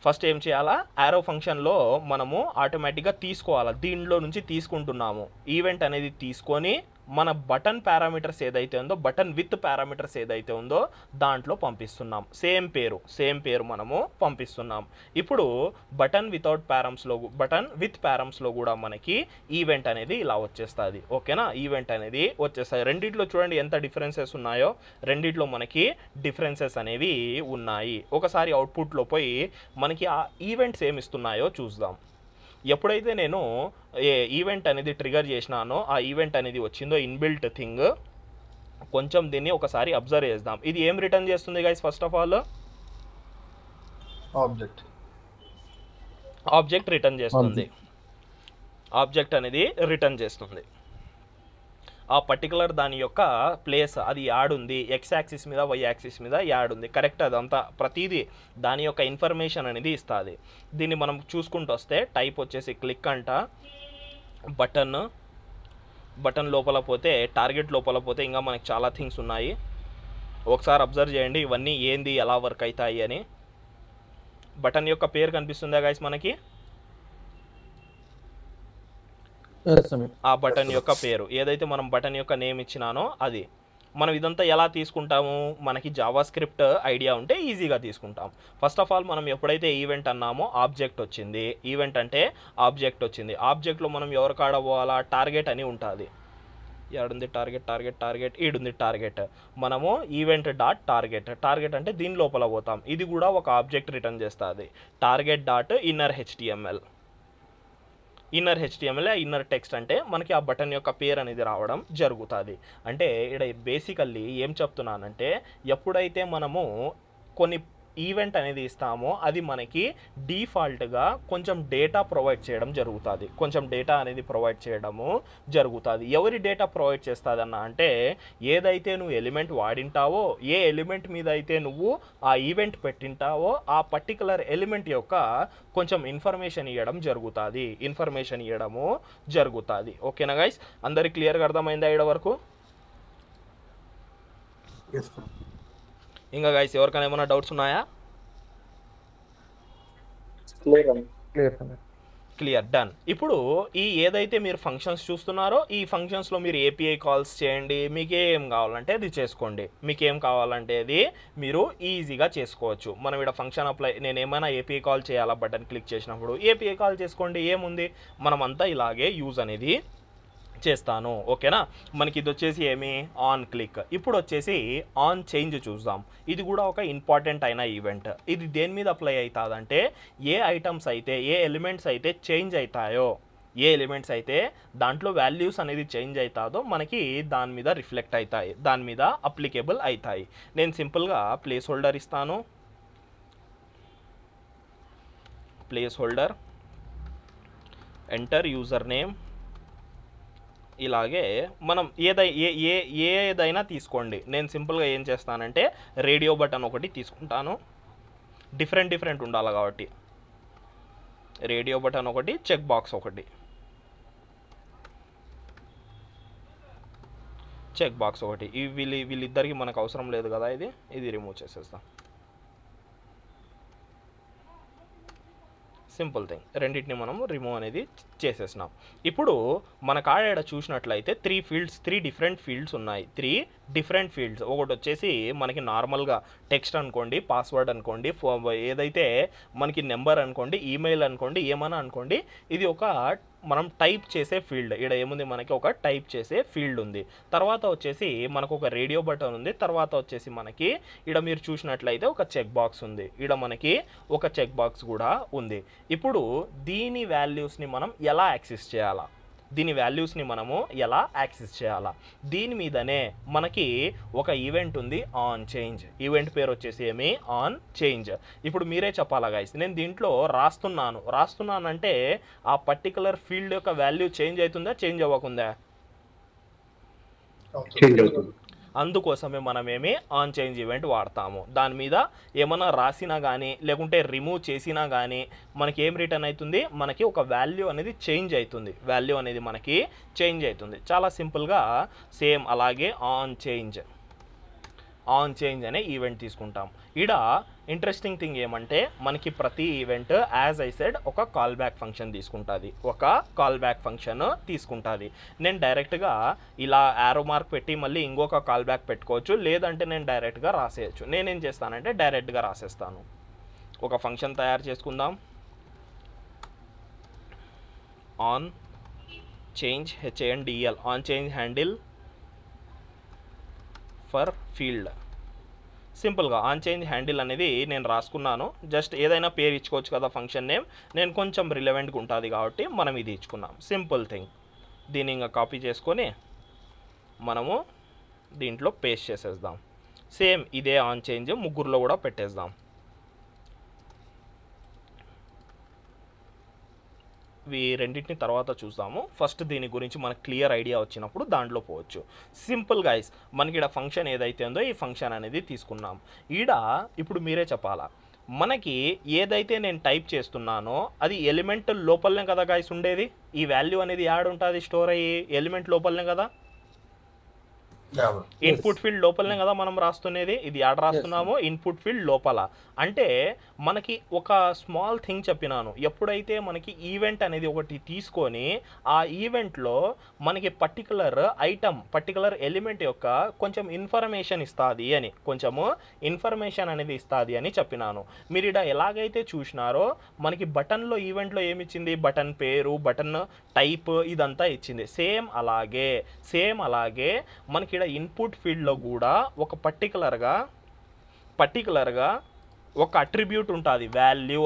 ఫస్ట్ ఏం చేయాలా, యారో ఫంక్షన్లో మనము ఆటోమేటిక్గా తీసుకోవాలా, దీనిలో నుంచి తీసుకుంటున్నాము ఈవెంట్ అనేది తీసుకొని మన బటన్ పారామీటర్స్ ఏదైతే ఉందో, బటన్ విత్ పారామీటర్స్ ఏదైతే ఉందో దాంట్లో పంపిస్తున్నాం. సేమ్ పేరు మనము పంపిస్తున్నాం. ఇప్పుడు బటన్ విత్ పారమ్స్లో కూడా మనకి ఈవెంట్ అనేది ఇలా వచ్చేస్తుంది ఓకేనా. ఈవెంట్ అనేది వచ్చేస్తాయి. రెండిట్లో చూడండి ఎంత డిఫరెన్సెస్ ఉన్నాయో, రెండిట్లో మనకి డిఫరెన్సెస్ అనేవి ఉన్నాయి. ఒకసారి అవుట్పుట్లో పోయి మనకి ఆ ఈవెంట్స్ ఏమి ఇస్తున్నాయో చూద్దాం. ఎప్పుడైతే నేను ఈవెంట్ అనేది ట్రిగర్ చేసినానో ఆ ఈవెంట్ అనేది వచ్చిందో ఇన్బిల్ట్ థింగ్, కొంచెం దీన్ని ఒకసారి అబ్జర్వ్ చేద్దాం. ఇది ఏం రిటర్న్ చేస్తుంది guys, first of all object అనేది రిటర్న్ చేస్తుంది. ఆ పర్టికులర్ దాని యొక్క ప్లేస్ అది యాడుంది, ఎక్స్ యాక్సిస్ మీద వై యాక్సిస్ మీద యాడుంది, కరెక్ట్, అదంతా ప్రతిదీ దాని యొక్క ఇన్ఫర్మేషన్ అనేది ఇస్తుంది. దీన్ని మనం చూసుకుంటూ వస్తే టైప్ వచ్చేసి క్లిక్ అంట, బటన్ లోపల పోతే, టార్గెట్ లోపల పోతే ఇంకా మనకి చాలా థింగ్స్ ఉన్నాయి. ఒకసారి అబ్జర్వ్ చేయండి ఇవన్నీ ఏంది ఎలా వర్క్ అవుతాయి అని. బటన్ యొక్క పేరు కనిపిస్తుందా గైస్ మనకి, ఆ బటన్ యొక్క పేరు ఏదైతే మనం బటన్ యొక్క నేమ్ ఇచ్చినానో అది. మనం ఇదంతా ఎలా తీసుకుంటాము, మనకి జావా స్క్రిప్ట్ ఐడియా ఉంటే ఈజీగా తీసుకుంటాం. ఫస్ట్ ఆఫ్ ఆల్ మనం ఎప్పుడైతే ఈవెంట్ అన్నామో ఆబ్జెక్ట్ వచ్చింది, ఆబ్జెక్ట్లో మనం ఎవరి కాడ పోవాలా, టార్గెట్ అని ఉంటుంది. ఏడుంది టార్గెట్ ఈడుంది టార్గెట్. మనము ఈవెంట్ డాట్ టార్గెట్ అంటే దీని లోపల పోతాం. ఇది కూడా ఒక ఆబ్జెక్ట్ రిటర్న్ చేస్తుంది, target dot inner HTML inner text అంటే మనకి ఆ బటన్ యొక్క పేరు అనేది రావడం జరుగుతుంది. అంటే ఇక్కడ బేసికల్లీ ఏం చెప్తున్నానంటే ఎప్పుడైతే మనము కొన్ని ఈవెంట్ అనేది ఇస్తామో అది మనకి డిఫాల్ట్గా కొంచెం డేటా ప్రొవైడ్ చేయడం జరుగుతుంది. ఎవరి డేటా ప్రొవైడ్ చేస్తుందన్న అంటే ఏదైతే నువ్వు ఎలిమెంట్ వాడింటావో, ఏ ఎలిమెంట్ మీద అయితే నువ్వు ఆ ఈవెంట్ పెట్టింటావో ఆ పర్టికులర్ ఎలిమెంట్ యొక్క కొంచెం ఇన్ఫర్మేషన్ ఇవ్వడము జరుగుతుంది ఓకేనా గైస్. అందరికి క్లియర్గా అర్థమైందా ఇక్కడ వరకు? ఇంకా గైస్ ఎవరికైనా ఏమైనా డౌట్స్ ఉన్నాయా? Clear, done. ఇప్పుడు ఈ ఏదైతే మీరు ఫంక్షన్స్ చూస్తున్నారో ఈ ఫంక్షన్స్లో మీరు ఏపీఐ కాల్స్ చేయండి, మీకు ఏం కావాలంటే అది చేసుకోండి, మీకు ఏం కావాలంటే అది మీరు ఈజీగా చేసుకోవచ్చు. మనం ఇక్కడ ఫంక్షన్ అప్లై, నేను ఏమైనా ఏపీఐ కాల్ చేయాలా బటన్ క్లిక్ చేసినప్పుడు ఏపీఐ కాల్ చేసుకోండి, ఏముంది మనమంతా ఇలాగే యూజ్ అనేది చేస్తాను. ఓకేనా, మనకి ఇది వచ్చేసి ఏమి ఆన్ క్లిక్. ఇప్పుడు వచ్చేసి ఆన్ చేంజ్ చూద్దాం. ఇది కూడా ఒక ఇంపార్టెంట్ అయిన ఈవెంట్. ఇది దేని మీద అప్లై అవుతుందంటే ఏ ఐటమ్స్ అయితే ఏ ఎలిమెంట్స్ అయితే చేంజ్ అవుతాయో, ఏ ఎలిమెంట్స్ అయితే దాంట్లో వాల్యూస్ అనేది చేంజ్ అవుతుందో మనకి దాని మీద రిఫ్లెక్ట్ అవుతాయి, దాని మీద అప్లికేబుల్ అవుతాయి. నేను సింపుల్గా ప్లేస్ హోల్డర్ ఇస్తాను, place holder, enter user name. ఇలాగే మనం ఏదైనా తీసుకోండి. నేను సింపుల్గా ఏం చేస్తానంటే రేడియో బటన్ ఒకటి తీసుకుంటాను, డిఫరెంట్ ఉండాలి కాబట్టి రేడియో బటన్ ఒకటి, చెక్ బాక్స్ ఒకటి, చెక్ బాక్స్ ఒకటి. వీళ్ళిద్దరికి మనకు అవసరం లేదు కదా, ఇది రిమూవ్ చేసేస్తాం. సింపుల్ థింగ్, రెండింటిని మనం రిమూవ్ అనేది చేసేసినాం. ఇప్పుడు మన కాడ చూసినట్లయితే త్రీ డిఫరెంట్ ఫీల్డ్స్ ఉన్నాయి, 3 డిఫరెంట్ ఫీల్డ్స్. ఒకటి వచ్చేసి మనకి నార్మల్గా టెక్స్ట్ అనుకోండి, పాస్వర్డ్ అనుకోండి, ఏదైతే మనకి నెంబర్ అనుకోండి, ఈమెయిల్ అనుకోండి, ఏమైనా అనుకోండి, ఇది ఒక మనం టైప్ చేసే ఫీల్డ్. ఇక్కడ ఏముంది, మనకి ఒక టైప్ చేసే ఫీల్డ్ ఉంది. తర్వాత వచ్చేసి మనకు ఒక రేడియో బటన్ ఉంది. తర్వాత వచ్చేసి మనకి ఇక్కడ మీరు చూసినట్లయితే ఒక చెక్ బాక్స్ ఉంది, ఇక్కడ మనకి ఒక చెక్ బాక్స్ కూడా ఉంది. ఇప్పుడు దీని వాల్యూస్ని మనం ఎలా యాక్సెస్ చేయాలా, దీని మీదనే మనకి ఒక ఈవెంట్ ఉంది, ఆన్ చేంజ్. ఈవెంట్ పేరు వచ్చేసి ఏమి, ఆన్ చేంజ్. ఇప్పుడు మీరే చెప్పాలా గైస్, నేను దీంట్లో రాస్తున్నానంటే ఆ పర్టికులర్ ఫీల్డ్ యొక్క వాల్యూ చేంజ్ అవుతుందా, చేంజ్ అవ్వకుందా? అందుకోసమే మనమేమి ఆన్ చేంజ్ ఈవెంట్ వాడతాము. దాని మీద ఏమైనా రాసినా కానీ లేకుంటే రిమూవ్ చేసినా కానీ మనకి ఏం రిటర్న్ అవుతుంది, మనకి ఒక వాల్యూ అనేది చేంజ్ అవుతుంది, మనకి చేంజ్ అవుతుంది. చాలా సింపుల్గా సేమ్ అలాగే ఆన్ చేంజ్ అనే ఈవెంట్ తీసుకుంటాం. ఇక్కడ ఇంట్రెస్టింగ్ థింగ్ ఏమంటే మనకి ప్రతి ఈవెంట్ యాజ్ ఐ సెడ్ ఒక కాల్ బ్యాక్ ఫంక్షన్ తీసుకుంటుంది. నేను డైరెక్ట్గా ఇలా యారో మార్క్ పెట్టి మళ్ళీ ఇంకొక కాల్ బ్యాక్ పెట్టుకోవచ్చు, లేదంటే నేను డైరెక్ట్గా రాసేయచ్చు. నేనేం చేస్తానంటే డైరెక్ట్గా రాసేస్తాను. ఒక ఫంక్షన్ తయారు చేసుకుందాం, on change HANDL, on change handle for field. సింపుల్గా ఆన్ చేంజ్ హ్యాండిల్ అనేది నేను రాసుకున్నాను. జస్ట్ ఏదైనా పేరు ఇచ్చుకోవచ్చు కదా ఫంక్షన్ నేమ్, నేను కొంచెం రిలవెంట్గా ఉంటుంది కాబట్టి మనం ఇది ఇచ్చుకున్నాం. Simple thing. దీన్ని ఇంకా కాపీ చేసుకొని మనము దీంట్లో పేస్ట్ చేసేద్దాం. సేమ్ ఇదే ఆన్ చేంజ్ ముగ్గురులో కూడా పెట్టేద్దాం. రెండింటిని తర్వాత చూద్దాము. ఫస్ట్ దీని గురించి మనకు క్లియర్ ఐడియా వచ్చినప్పుడు దాంట్లో పోవచ్చు. సింపుల్ గైస్, మనకి ఇక్కడ ఫంక్షన్ ఏదైతే ఉందో ఈ ఫంక్షన్ అనేది తీసుకున్నాం. ఇప్పుడు మీరే చెప్పాలా, మనకి ఏదైతే నేను టైప్ చేస్తున్నానో అది ఎలిమెంట్ లోపలనే కదా గైస్ ఉండేది. ఈ వాల్యూ అనేది యాడ్ ఉంటుంది స్టోర్ అయ్యి ఎలిమెంట్ లోపలనే కదా, ఇన్పుట్ ఫీల్డ్ లోపలనే కదా మనం రాస్తున్నది. ఇది యాడ్ రాస్తున్నాము ఇన్పుట్ ఫీల్డ్ లోపల. అంటే మనకి ఒక స్మాల్ థింగ్ చెప్పినాను, ఎప్పుడైతే మనకి ఈవెంట్ అనేది ఒకటి తీసుకొని ఆ ఈవెంట్లో మనకి పర్టికులర్ ఎలిమెంట్ యొక్క కొంచెం ఇన్ఫర్మేషన్ ఇస్తుంది అనేది ఇస్తుంది అని చెప్పినాను. మీరు ఇక్కడ ఎలాగైతే చూసినారో మనకి బటన్లో ఈవెంట్లో ఏమిచ్చింది, బటన్ పేరు, బటన్ టైప్ ఇదంతా ఇచ్చింది. సేమ్ అలాగే మనకి ఇన్పుట్ ఫీల్డ్లో కూడా ఒక పర్టికులర్గా ఒక అట్రిబ్యూట్ ఉంటుంది వాల్యూ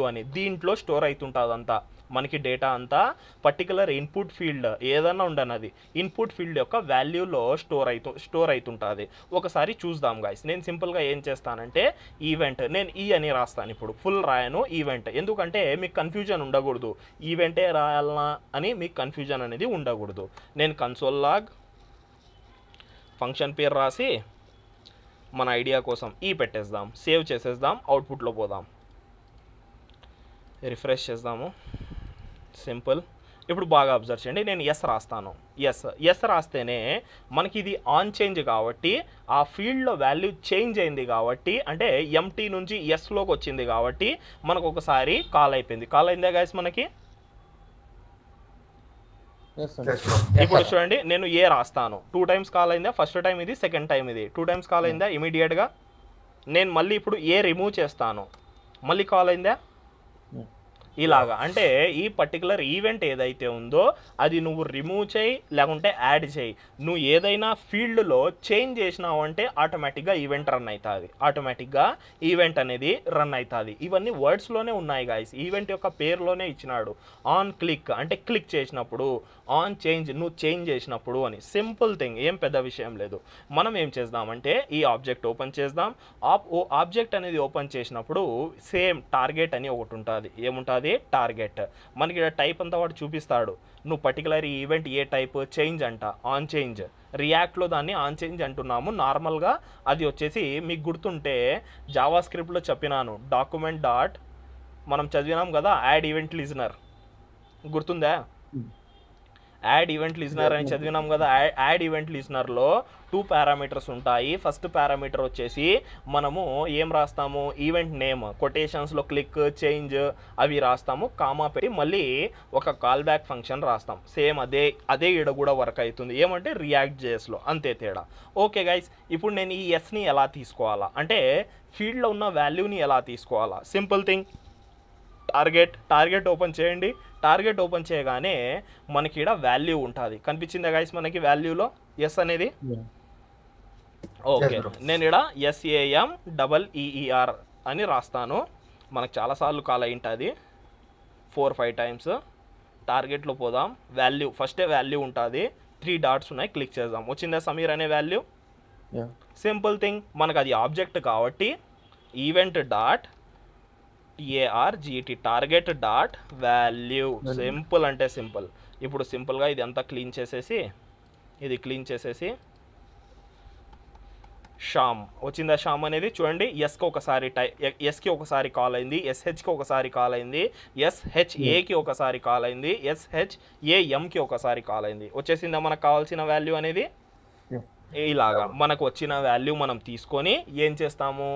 అని, దీంట్లో స్టోర్ అవుతుంటుంది అంతా మనకి డేటా అంతా. పర్టికులర్ ఇన్పుట్ ఫీల్డ్ ఏదన్నా ఉండనది ఇన్పుట్ ఫీల్డ్ యొక్క వాల్యూలో స్టోర్ అవుతుంటుంది. ఒకసారి చూద్దాం గైస్. నేను సింపుల్గా ఏం చేస్తానంటే ఈవెంట్, నేను అని రాస్తాను. ఇప్పుడు ఫుల్ రాయను ఈవెంట్, ఎందుకంటే మీకు కన్ఫ్యూజన్ ఉండకూడదు, ఈవెంటే రాయాలనా అని మీకు కన్ఫ్యూజన్ అనేది ఉండకూడదు. నేను కన్సోల్ లాగ్ ఫంక్షన్ పేరు రాసి మన ఐడియా కోసం పెట్టేద్దాం, సేవ్ చేసేద్దాం, అవుట్పుట్లో పోదాం, రిఫ్రెష్ చేద్దాము. సింపుల్. ఇప్పుడు బాగా అబ్జర్వ్ చేయండి, నేను ఎస్ రాస్తాను. ఎస్ రాస్తేనే మనకి ఇది ఆన్ చేంజ్ కాబట్టి ఆ ఫీల్డ్లో వాల్యూ చేంజ్ అయింది కాబట్టి, అంటే ఎంటీ నుంచి ఎస్లోకి వచ్చింది కాబట్టి మనకు ఒకసారి కాల్ అయిపోయింది. కాల్ అయిందా గైస్ మనకి? Yes, sir. ఇప్పుడు చూడండి, నేను ఏ రాస్తాను, 2 టైమ్స్ కాల్ అయిందా? ఫస్ట్ టైం ఇది, సెకండ్ టైం ఇది. 2 టైమ్స్ కాల్ అయిందా ఇమీడియట్గా? నేను మళ్ళీ ఇప్పుడు ఏ రిమూవ్ చేస్తాను, మళ్ళీ కాల్ అయిందా? ఇలాగా. అంటే ఈ పర్టికులర్ ఈవెంట్ ఏదైతే ఉందో అది నువ్వు రిమూవ్ చేయి లేకుంటే యాడ్ చేయి, నువ్వు ఏదైనా ఫీల్డ్లో చేంజ్ చేసినావు అంటే ఆటోమేటిక్గా ఈవెంట్ రన్ అవుతుంది, ఆటోమేటిక్గా ఈవెంట్ అనేది రన్ అవుతుంది. ఇవన్నీ వర్డ్స్లోనే ఉన్నాయి గాయస్, ఈవెంట్ యొక్క పేరులోనే ఇచ్చినాడు. ఆన్ క్లిక్ అంటే క్లిక్ చేసినప్పుడు, ఆన్ చేంజ్ నువ్వు చేంజ్ చేసినప్పుడు అని. సింపుల్ థింగ్, ఏం పెద్ద విషయం లేదు. మనం ఏం చేద్దామంటే ఈ ఆబ్జెక్ట్ ఓపెన్ చేద్దాం. ఆబ్జెక్ట్ అనేది ఓపెన్ చేసినప్పుడు సేమ్ టార్గెట్ అని ఒకటి ఉంటుంది. ఏముంటుంది? టార్గెట్. మనకి ఇక్కడ టైప్ అంతా వాడు చూపిస్తాడు. నువ్వు పర్టికులర్ ఈవెంట్ ఏ టైప్, చేంజ్ అంట, ఆన్ చేంజ్. రియాక్ట్లో దాన్ని ఆన్ చేంజ్ అంటున్నాము. నార్మల్గా అది వచ్చేసి మీకు గుర్తుంటే జావా స్క్రిప్ట్లో చెప్పినాను, డాక్యుమెంట్ డాట్ మనం చదివినాం కదా, యాడ్ ఈవెంట్ లిజనర్, గుర్తుందా? యాడ్ ఈవెంట్ లిజనర్ అని చదివినాం కదా. యాడ్ ఈవెంట్ లిజనర్లో 2 పారామీటర్స్ ఉంటాయి. ఫస్ట్ పారామీటర్ వచ్చేసి మనము ఏం రాస్తాము, ఈవెంట్ నేమ్ కొటేషన్స్లో క్లిక్, చేంజ్ అవి రాస్తాము, కామా పెట్టి మళ్ళీ ఒక కాల్ బ్యాక్ ఫంక్షన్ రాస్తాం. సేమ్ అదే ఈడ కూడా వర్క్ అవుతుంది. ఏమంటే రియాక్ట్ జేఎస్లో, అంతే తేడా. ఓకే గైస్, ఇప్పుడు నేను ఈ ఎస్ని ఎలా తీసుకోవాలా అంటే ఫీల్డ్లో ఉన్న వాల్యూని ఎలా తీసుకోవాలా? సింపుల్ థింగ్, టార్గెట్ ఓపెన్ చేయండి. టార్గెట్ ఓపెన్ చేయగానే మనకి ఇక్కడ వాల్యూ ఉంటుంది. కనిపించిందా గైస్ మనకి వాల్యూలో ఎస్ అనేది? ఓకే, నేను ఇక్కడ SAMEER అని రాస్తాను. మనకు చాలాసార్లు కాల్ అయి ఉంటుంది, 4-5 టైమ్స్. టార్గెట్లో పోదాం, వాల్యూ ఫస్టే వాల్యూ ఉంటుంది, 3 డాట్స్ ఉన్నాయి, క్లిక్ చేద్దాం. వచ్చిందా సమీర్ అనే వాల్యూ? సింపుల్ థింగ్, మనకు అది ఆబ్జెక్ట్ కాబట్టి event dot TARGET target dot value. Simple అంటే సింపుల్. ఇప్పుడు సింపుల్గా ఇది అంతా క్లీన్ చేసేసి, ఇది క్లీన్ చేసేసి షామ్ వచ్చిందా? షామ్ అనేది చూడండి, ఎస్కి ఒకసారి ఎస్కి ఒకసారి కాల్ అయింది, SHకి ఒకసారి కాల్ అయింది, SHAకి ఒకసారి కాల్ అయింది, SHAMకి ఒకసారి కాల్ అయింది. వచ్చేసిందా మనకు కావాల్సిన వాల్యూ అనేది? ఇలాగా మనకు వచ్చిన వాల్యూ మనం తీసుకొని ఏం చేస్తాము,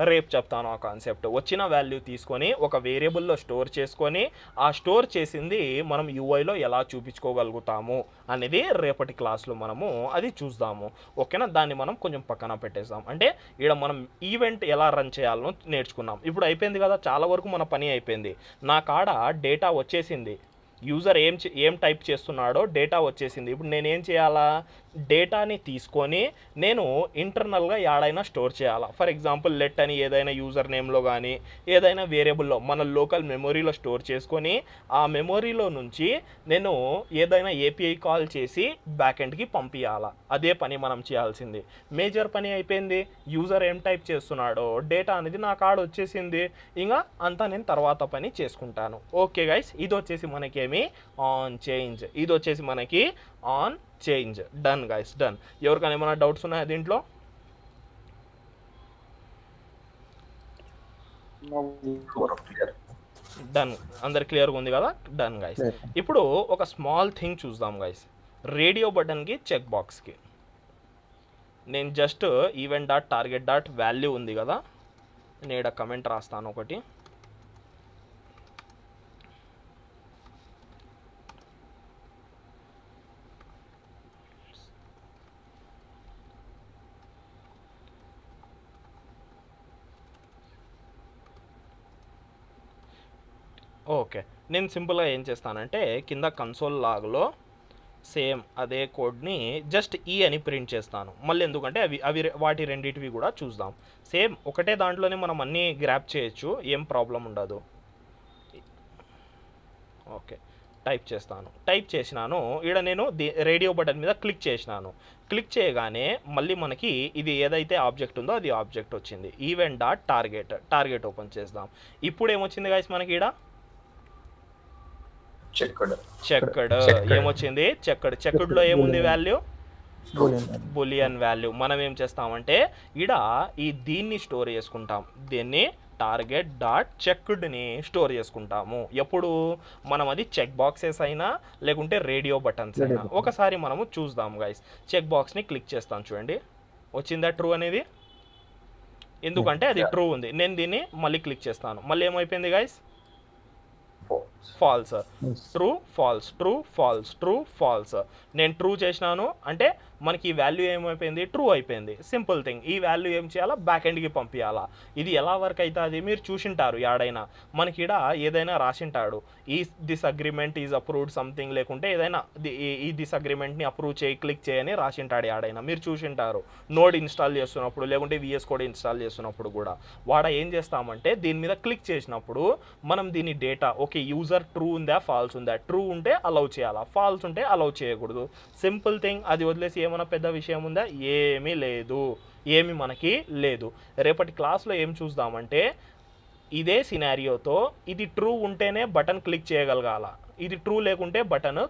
రేపు చెప్తాను ఆ కాన్సెప్ట్. వచ్చిన వాల్యూ తీసుకొని ఒక వేరియబుల్లో స్టోర్ చేసుకొని ఆ స్టోర్ చేసింది మనం యూఐలో ఎలా చూపించుకోగలుగుతాము అనేది రేపటి క్లాస్లో మనము అది చూద్దాము. ఓకేనా? దాన్ని మనం కొంచెం పక్కన పెట్టేద్దాం. అంటే ఇక్కడ మనం ఈవెంట్ ఎలా రన్ చేయాలనో నేర్చుకున్నాం. ఇప్పుడు అయిపోయింది కదా, చాలా వరకు మన పని అయిపోయింది. నా కాడ డేటా వచ్చేసింది, యూజర్ ఏం టైప్ చేస్తున్నాడో డేటా వచ్చేసింది. ఇప్పుడు నేనేం చేయాలా, డేటాని తీసుకొని నేను ఇంటర్నల్గా యాడైనా స్టోర్ చేయాలా. ఫర్ ఎగ్జాంపుల్ లెట్ అని ఏదైనా యూజర్ నేమ్లో కానీ ఏదైనా వేరియబుల్లో మన లోకల్ మెమొరీలో స్టోర్ చేసుకొని ఆ మెమొరీలో నుంచి నేను ఏదైనా API కాల్ చేసి బ్యాక్ ఎండ్కి పంపించాలా. అదే పని మనం చేయాల్సింది. మేజర్ పని అయిపోయింది. యూజర్ ఏం టైప్ చేస్తున్నాడో డేటా అనేది నా కాడ వచ్చేసింది. ఇంకా అంతా నేను తర్వాత పని చేసుకుంటాను. ఓకే గైస్, ఇది వచ్చేసి మనకేమి ఆన్ చేంజ్, ఇది వచ్చేసి మనకి on change. Done guys, done. ఎవరికైనా ఏమైనా డౌట్స్ ఉన్నాయా దీంట్లో? డన్, అందరు క్లియర్గా ఉంది కదా? Done guys. ఇప్పుడు ఒక స్మాల్ థింగ్ చూద్దాం గైస్. రేడియో బటన్కి చెక్ బాక్స్కి నేను just event dot target dot value ఉంది కదా, నేను ఇక్కడ కమెంట్ రాస్తాను ఒకటి. ఓకే, నేను సింపుల్గా ఏం చేస్తానంటే కింద కన్సోల్ లాగ్లో సేమ్ అదే కోడ్ని జస్ట్ అని ప్రింట్ చేస్తాను. మళ్ళీ ఎందుకంటే అవి వాటి రెండింటివి కూడా చూద్దాం. సేమ్ ఒకటే దాంట్లోనే మనం అన్నీ గ్రాప్ చేయొచ్చు, ఏం ప్రాబ్లం ఉండదు. ఓకే, టైప్ చేస్తాను. టైప్ చేసినాను. ఇక్కడ నేను రేడియో బటన్ మీద క్లిక్ చేసినాను. క్లిక్ చేయగానే మళ్ళీ మనకి ఇది ఏదైతే ఆబ్జెక్ట్ ఉందో అది ఆబ్జెక్ట్ వచ్చింది. ఈవెంట్ డాట్ టార్గెట్ ఓపెన్ చేద్దాం. ఇప్పుడు ఏమొచ్చింది గైస్ మనకి ఇక్కడ? చెక్కడ్. ఏమొచ్చింది? చెక్కడ్లో ఏముంది వాల్యూ? Bullion value. మనం ఏం చేస్తామంటే దీన్ని స్టోర్ చేసుకుంటాం. దీన్ని టార్గెట్ డాట్ చెక్డ్ని స్టోర్ చేసుకుంటాము. ఎప్పుడు మనం అది చెక్ బాక్సెస్ అయినా లేకుంటే రేడియో బటన్స్ అయినా. ఒకసారి మనము చూద్దాం గైస్. చెక్ బాక్స్ని క్లిక్ చేస్తాను, చూడండి వచ్చిందా ట్రూ అనేది, ఎందుకంటే అది ట్రూ ఉంది. నేను దీన్ని మళ్ళీ క్లిక్ చేస్తాను, మళ్ళీ ఏమైపోయింది guys, false. True false, true false, true false. నేను ట్రూ చేసినాను అంటే మనకి ఈ వాల్యూ ఏమైపోయింది, ట్రూ అయిపోయింది. Simple thing. ఈ వాల్యూ ఏం చేయాలా, బ్యాక్ ఎండ్కి పంపించాలా. ఇది ఎలా వర్క్ అవుతుంది మీరు చూసింటారు యాడైనా, మనకి ఇక్కడ ఏదైనా రాసింటాడు ఈ this agreement is approved something, లేకుంటే ఏదైనా ఈ దిస్ అగ్రిమెంట్ని అప్రూవ్ చేయి క్లిక్ చేయని రాసింటాడు యాడైనా, మీరు చూసింటారు. నోడ్ ఇన్స్టాల్ చేస్తున్నప్పుడు లేకుంటే విఎస్ కోడ్ ఇన్స్టాల్ చేస్తున్నప్పుడు కూడా వాడ ఏం చేస్తామంటే దీని మీద క్లిక్ చేసినప్పుడు మనం దీని డేటా ఓకే యూజర్ ట్రూ ఉందా ఫాల్స్ ఉందా, ట్రూ ఉంటే అలౌ చేయాలా, ఫాల్స్ ఉంటే అలౌ చేయకూడదు. Simple thing. అది వదిలేసి ఏమైనా పెద్ద విషయం ఉందా, ఏమీ లేదు, ఏమి మనకి లేదు. రేపటి క్లాస్లో ఏం చూద్దామంటే ఇదే సినారియోతో ఇది ట్రూ ఉంటేనే బటన్ క్లిక్ చేయగలగాల, ఇది ట్రూ లేకుంటే బటన్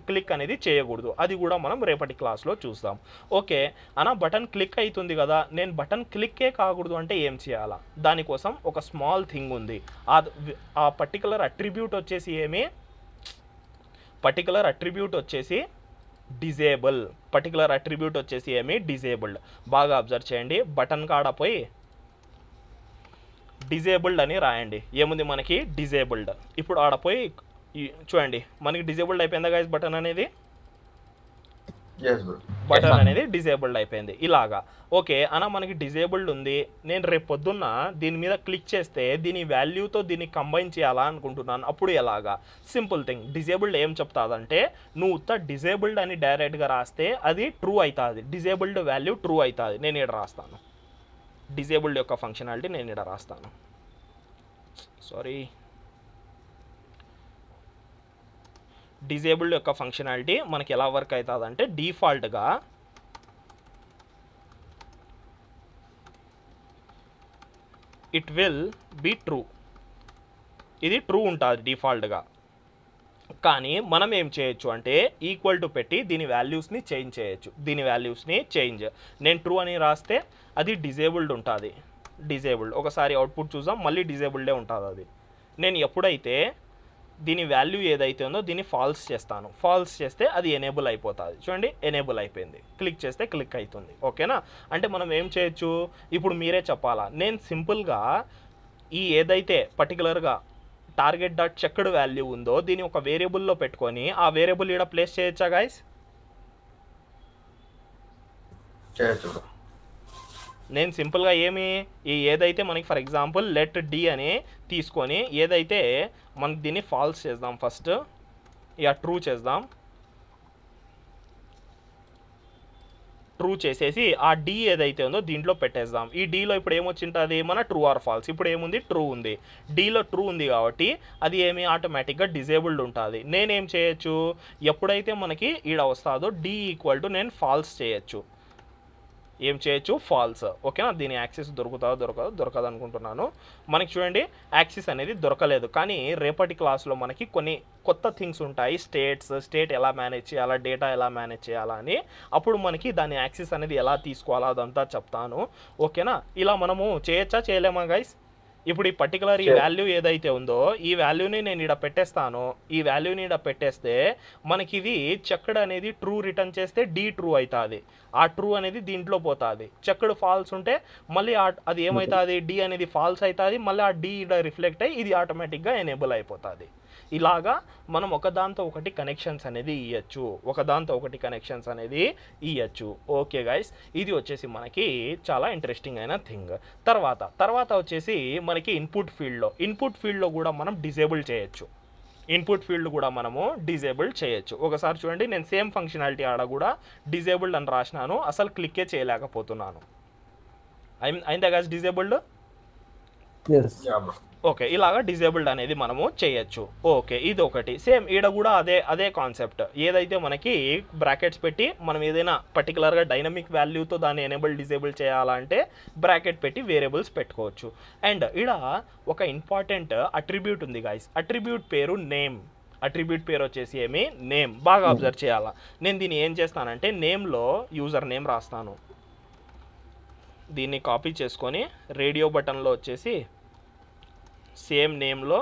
క్లిక్ అనేది చేయకూడదు. అది కూడా మనం రేపటి క్లాస్లో చూస్తాం. ఓకే అన్న బటన్ క్లిక్ అవుతుంది కదా, నేను బటన్ క్లిక్కే కాకూడదు అంటే ఏం చేయాలా, దానికోసం ఒక స్మాల్ థింగ్ ఉంది. ఆ పర్టికులర్ అట్రిబ్యూట్ వచ్చేసి ఏమి, పర్టికులర్ అట్రిబ్యూట్ వచ్చేసి డిజేబుల్. పర్టికులర్ అట్రిబ్యూట్ వచ్చేసి ఏమి, డిజేబుల్డ్. బాగా అబ్జర్వ్ చేయండి. బటన్ కాడ పోయి డిజేబుల్డ్ అని రాయండి, ఏముంది మనకి డిజేబుల్డ్. ఇప్పుడు ఆడ పోయి చూడండి మనకి డిజేబుల్డ్ అయిపోయిందా గైస్ బటన్ అనేది, బటన్ అనేది డిజేబుల్డ్ అయిపోయింది ఇలాగా. ఓకే అన్న మనకి డిజేబుల్డ్ ఉంది, నేను రేపు పొద్దున్న దీని మీద క్లిక్ చేస్తే దీని వాల్యూతో దీన్ని కంబైన్ చేయాలా అనుకుంటున్నాను, అప్పుడు ఎలాగా. Simple thing. డిజేబుల్డ్ ఏం చెప్తాదంటే నువ్వు డిజేబుల్డ్ అని డైరెక్ట్గా రాస్తే అది ట్రూ అవుతుంది, డిజేబుల్డ్ వాల్యూ ట్రూ అవుతుంది. నేను ఇక్కడ రాస్తాను డిజేబుల్డ్ యొక్క ఫంక్షనాలిటీ, నేను ఇక్కడ రాస్తాను, సారీ డిజేబుల్డ్ యొక్క ఫంక్షనాలిటీ మనకి ఎలా వర్క్ అవుతుంది అంటే డిఫాల్ట్గా ఇట్ విల్ బీ ట్రూ, ఇది ట్రూ ఉంటుంది డిఫాల్ట్గా. కానీ మనం ఏం చేయొచ్చు అంటే ఈక్వల్ టు పెట్టి దీని వాల్యూస్ని చేంజ్ చేయొచ్చు. దీని వాల్యూస్ని చేంజ్, నేను ట్రూ అని రాస్తే అది డిజేబుల్డ్ ఉంటుంది, డిజేబుల్డ్. ఒకసారి అవుట్పుట్ చూద్దాం, మళ్ళీ డిజేబుల్డే ఉంటుంది అది. నేను ఎప్పుడైతే దీని వాల్యూ ఏదైతే ఉందో దీన్ని ఫాల్స్ చేస్తాను, ఫాల్స్ చేస్తే అది ఎనేబుల్ అయిపోతుంది. చూడండి ఎనేబుల్ అయిపోయింది, క్లిక్ చేస్తే క్లిక్ అవుతుంది. ఓకేనా. అంటే మనం ఏం చేయొచ్చు, ఇప్పుడు మీరే చెప్పాలా. నేను సింపుల్గా ఈ ఏదైతే పర్టికులర్గా టార్గెట్ డాట్ చెక్డ్ వాల్యూ ఉందో దీన్ని ఒక వేరియబుల్లో పెట్టుకొని ఆ వేరియబుల్ ఇక్కడ ప్లేస్ చేయొచ్చా గైస్, చేయొచ్చు. నేను సింపుల్గా ఏమి ఈ ఏదైతే మనకి ఫర్ ఎగ్జాంపుల్ లెట్ డి అని తీసుకొని ఏదైతే మనకి దీన్ని ఫాల్స్ చేద్దాం, ఫస్ట్ ఇక ట్రూ చేద్దాం. ట్రూ చేసేసి ఆ డి ఏదైతే ఉందో దీంట్లో పెట్టేద్దాం. ఈ డీలో ఇప్పుడు ఏమొచ్చింటుంది మన ట్రూ ఆర్ ఫాల్స్. ఇప్పుడు ఏముంది ట్రూ ఉంది, డీలో ట్రూ ఉంది కాబట్టి అది ఏమి ఆటోమేటిక్గా డిజేబుల్డ్ ఉంటుంది. నేనేం చేయొచ్చు, ఎప్పుడైతే మనకి ఈడ వస్తుందో డి ఈక్వల్ టు నేను ఫాల్స్ చేయొచ్చు. ఏం చేయొచ్చు, ఫాల్స్. ఓకేనా. దీని యాక్సెస్ దొరకదు అనుకుంటున్నాను. మనకి చూడండి యాక్సెస్ అనేది దొరకలేదు, కానీ రేపటి క్లాస్లో మనకి కొన్ని కొత్త థింగ్స్ ఉంటాయి. స్టేట్ ఎలా మేనేజ్ చేయాలా, డేటా ఎలా మేనేజ్ చేయాలా అని. అప్పుడు మనకి దాని యాక్సెస్ అనేది ఎలా తీసుకోవాలా అదంతా చెప్తాను. ఓకేనా. ఇలా మనము చేయొచ్చా చేయలేమా గైస్. ఇప్పుడు ఈ పర్టికులర్ ఈ వాల్యూ ఏదైతే ఉందో ఈ వాల్యూని నేను ఇక్కడ పెట్టేస్తాను. ఈ వాల్యూని ఇక్కడ పెట్టేస్తే మనకి ఇది చెక్డ్ అనేది ట్రూ రిటర్న్ చేస్తే డి ట్రూ అవుతుంది. ఆ ట్రూ అనేది దీంట్లో పోతుంది. చెక్డ్ ఫాల్స్ ఉంటే మళ్ళీ అది ఏమవుతుంది, డి అనేది ఫాల్స్ అవుతుంది. మళ్ళీ ఆ డి ఇక్కడ రిఫ్లెక్ట్ అయ్యి ఇది ఆటోమేటిక్గా ఎనేబుల్ అయిపోతుంది. ఇలాగా మనం ఒకదాంతో ఒకటి కనెక్షన్స్ అనేది ఇవ్వచ్చు. ఓకే గైస్, ఇది వచ్చేసి మనకి చాలా ఇంట్రెస్టింగ్ అయిన థింగ్. తర్వాత వచ్చేసి మనకి ఇన్పుట్ ఫీల్డ్లో కూడా మనం డిజేబుల్ చేయొచ్చు. ఇన్పుట్ ఫీల్డ్ కూడా మనము డిజేబుల్ చేయొచ్చు. ఒకసారి చూడండి, నేను సేమ్ ఫంక్షనాలిటీ ఆడ కూడా డిజేబుల్డ్ అని రాసినాను, అసలు క్లిక్కే చేయలేకపోతున్నాను. అయిందా గైస్ డిజేబుల్డ్? ఓకే, ఇలాగా డిజేబుల్డ్ అనేది మనము చేయొచ్చు. ఓకే, ఇది ఒకటి. సేమ్ ఈడ కూడా అదే కాన్సెప్ట్. ఏదైతే మనకి బ్రాకెట్స్ పెట్టి మనం ఏదైనా పర్టికులర్గా డైనమిక్ వాల్యూతో దాన్ని ఎనేబుల్ డిజేబుల్ చేయాలంటే బ్రాకెట్ పెట్టి వేరియబుల్స్ పెట్టుకోవచ్చు. అండ్ ఈడ ఒక ఇంపార్టెంట్ అట్రిబ్యూట్ ఉంది గైస్. అట్రిబ్యూట్ పేరు నేమ్. అట్రిబ్యూట్ పేరు వచ్చేసి ఏమి, నేమ్. బాగా అబ్జర్వ్ చేయాలా. నేను దీన్ని ఏం చేస్తానంటే నేమ్లో యూజర్ నేమ్ రాస్తాను. దీన్ని కాపీ చేసుకొని రేడియో బటన్లో వచ్చేసి సేమ్ నేమ్లో